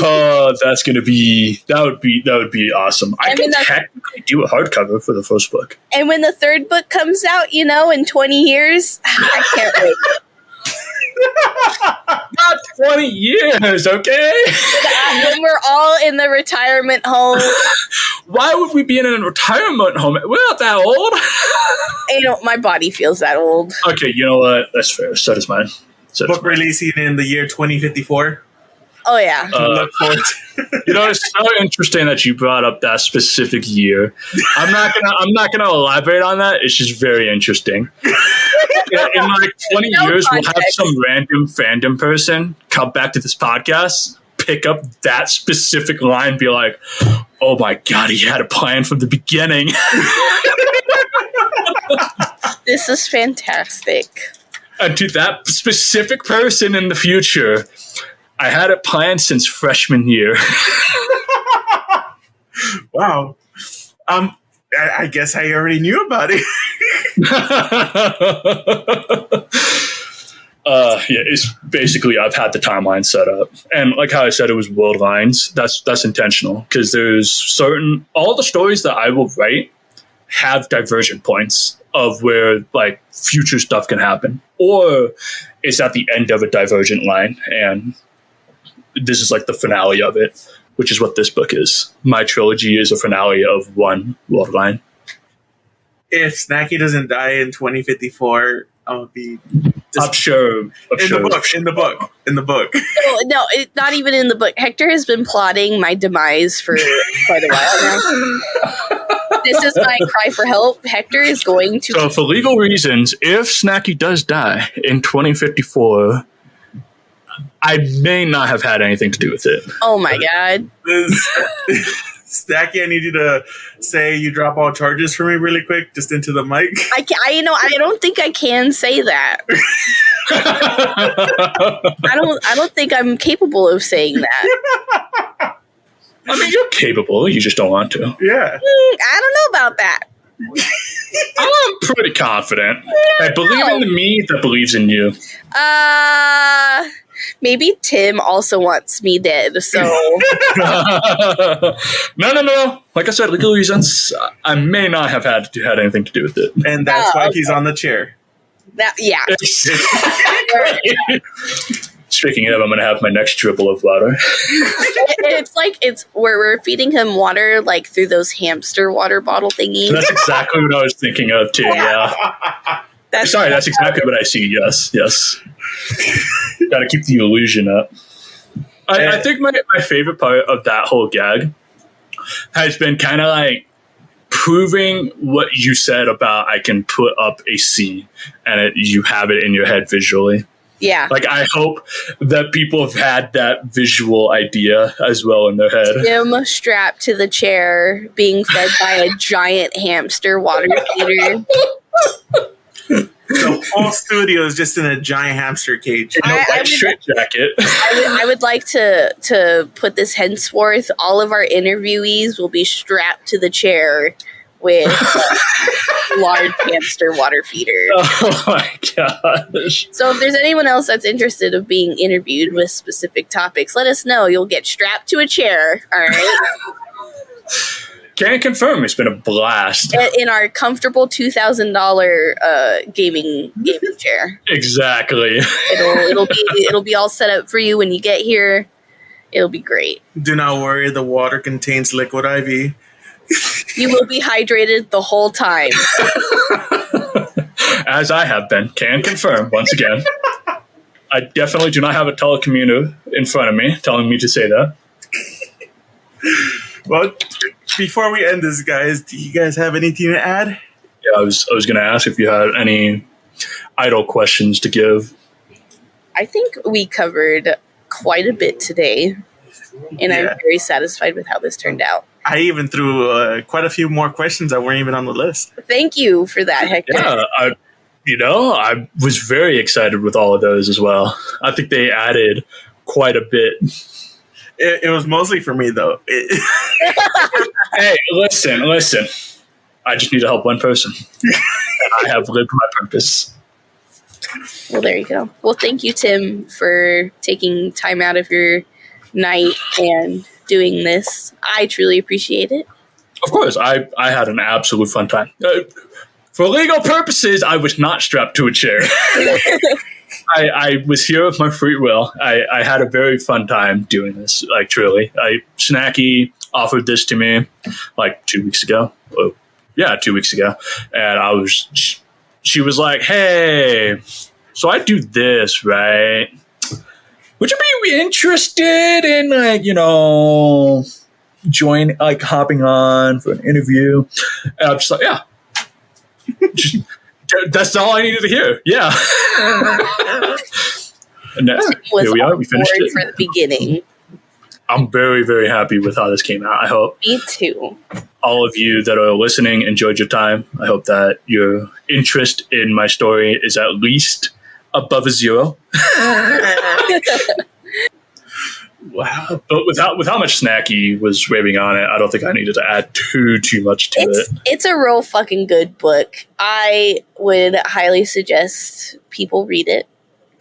Oh, that would be awesome. I can technically do a hardcover for the first book. And when the third book comes out, in 20 years, I can't wait. Not 20 years, okay? When we're all in the retirement home. Why would we be in a retirement home? We're not that old. My body feels that old. Okay, you know what? That's fair. So does mine. Book releasing in the year 2054. Oh yeah. It's so interesting that you brought up that specific year. I'm not gonna elaborate on that. It's just very interesting. In like 20 years, we'll have some random fandom person come back to this podcast, pick up that specific line, and be like, "Oh my god, he had a plan from the beginning." This is fantastic. And to that specific person in the future, I had it planned since freshman year. Wow. I guess I already knew about it. Yeah, it's basically I've had the timeline set up, and like how I said, it was world lines. That's intentional because there's all the stories that I will write have divergent points of where like future stuff can happen, or it's at the end of a divergent line, and this is like the finale of it, which is what this book is. My trilogy is a finale of one world line. If Snacky doesn't die in 2054, I'll be. I'm sure. In the book. No, not even in the book. Hector has been plotting my demise for quite a while now. This is my cry for help. Hector is going to. So, for legal reasons, if Snacky does die in 2054, I may not have had anything to do with it. Oh my god. Snacky, I need you to say you drop all charges for me really quick, just into the mic. I don't think I can say that. I don't think I'm capable of saying that. I mean, you're capable. You just don't want to. Yeah. I don't know about that. I'm pretty confident. I believe in the me that believes in you. Maybe Tim also wants me dead, so... No. Like I said, legal reasons, I may not have had anything to do with it. And that's why he's on the chair. Yeah. Speaking of, I'm going to have my next dribble of water. It's like where we're feeding him water like through those hamster water bottle thingies. That's exactly what I was thinking of too. Yeah. That's exactly what I see. Yes. Got to keep the illusion up. I think my favorite part of that whole gag has been kind of like proving what you said about I can put up a scene and you have it in your head visually. Yeah. Like, I hope that people have had that visual idea as well in their head. Him strapped to the chair, being fed by a giant hamster water feeder. The whole studio is just in a giant hamster cage. White straight jacket. I would like to put this henceforth. All of our interviewees will be strapped to the chair with a large hamster water feeder. Oh my gosh. So if there's anyone else that's interested of being interviewed with specific topics, let us know. You'll get strapped to a chair, all right? Can't confirm. It's been a blast. In our comfortable $2,000 gaming chair. Exactly. It'll be all set up for you when you get here. It'll be great. Do not worry, the water contains liquid IV. You will be hydrated the whole time. As I have been. Can confirm, once again. I definitely do not have a telecommuter in front of me telling me to say that. Well, before we end this, guys, do you guys have anything to add? Yeah, I was going to ask if you had any idle questions to give. I think we covered quite a bit today, and I'm very satisfied with how this turned out. I even threw quite a few more questions that weren't even on the list. Thank you for that, Hector. Yeah, I was very excited with all of those as well. I think they added quite a bit. It was mostly for me, though. Hey, listen. I just need to help one person. And I have lived my purpose. Well, there you go. Well, thank you, Tim, for taking time out of your night and doing this. I truly appreciate it. Of course, I had an absolute fun time. For legal purposes, I was not strapped to a chair. I was here of my free will. I had a very fun time doing this, like, truly. Snacky offered this to me, like, 2 weeks ago. Oh, yeah, 2 weeks ago. And she was like, hey, so I do this, right? Would you be interested in, like, hopping on for an interview? And I'm just like, yeah. That's all I needed to hear. Yeah. And here we are. We finished it. For the beginning. I'm very, very happy with how this came out. I hope Me too. all of you that are listening enjoyed your time. I hope that your interest in my story is at least above a 0. Wow. But with how much Snacky was raving on it, I don't think I needed to add too much to it. It's a real fucking good book. I would highly suggest people read it.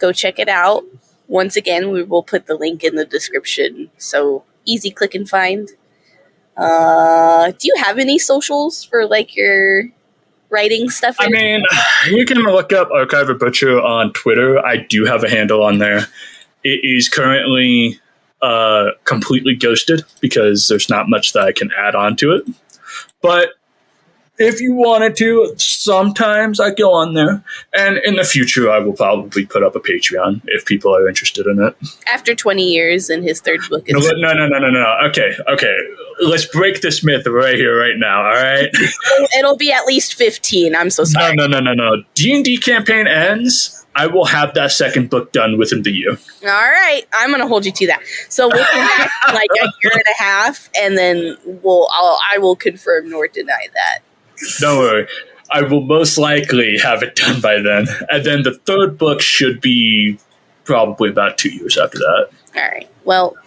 Go check it out. Once again, we will put the link in the description, so easy click and find. Do you have any socials for like your writing stuff? I mean, you can look up Archiver Butcher on Twitter. I do have a handle on there. It is currently completely ghosted because there's not much that I can add on to it. But if you wanted to, sometimes I go on there. And in the future, I will probably put up a Patreon if people are interested in it. After 20 years and his third book is... No. Okay. Let's break this myth right here, right now, all right? It'll be at least 15. I'm so sorry. No. D&D campaign ends. I will have that second book done within the year. All right. I'm going to hold you to that. So within like a year and a half, and then I will confirm nor deny that. Don't worry. I will most likely have it done by then. And then the third book should be probably about 2 years after that. All right. Well,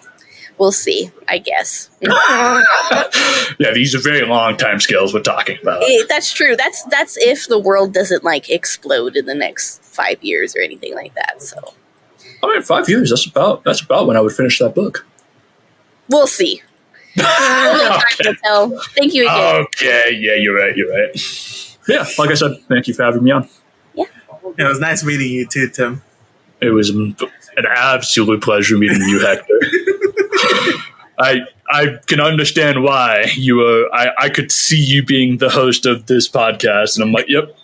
we'll see, I guess. Yeah, these are very long time scales we're talking about. That's true. That's if the world doesn't like explode in the next 5 years or anything like that. So, I mean, 5 years. That's about when I would finish that book. We'll see. Okay. Thank you again. Okay, yeah, you're right. Yeah, like I said, thank you for having me on. Yeah. It was nice meeting you too, Tim. It was an absolute pleasure meeting you, Hector. I can understand why you were. I could see you being the host of this podcast, and I'm like, yep,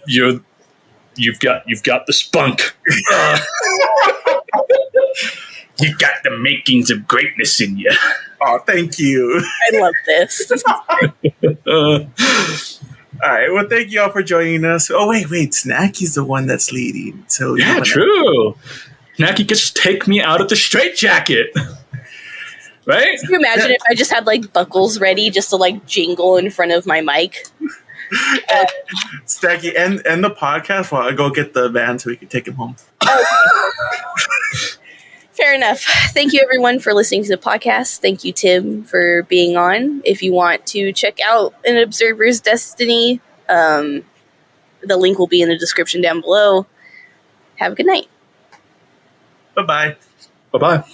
you've got the spunk. You got the makings of greatness in you. Oh, thank you. I love this. All right. Well, thank you all for joining us. Oh, wait. Snacky's the one that's leading. So yeah, true. Snacky gets to take me out of the straitjacket. Right? Can you imagine if I just had like buckles ready just to like jingle in front of my mic? Snacky, end the podcast while I go get the van so we can take him home. Fair enough. Thank you, everyone, for listening to the podcast. Thank you, Tim, for being on. If you want to check out An Observer's Destiny, the link will be in the description down below. Have a good night. Bye-bye. Bye-bye.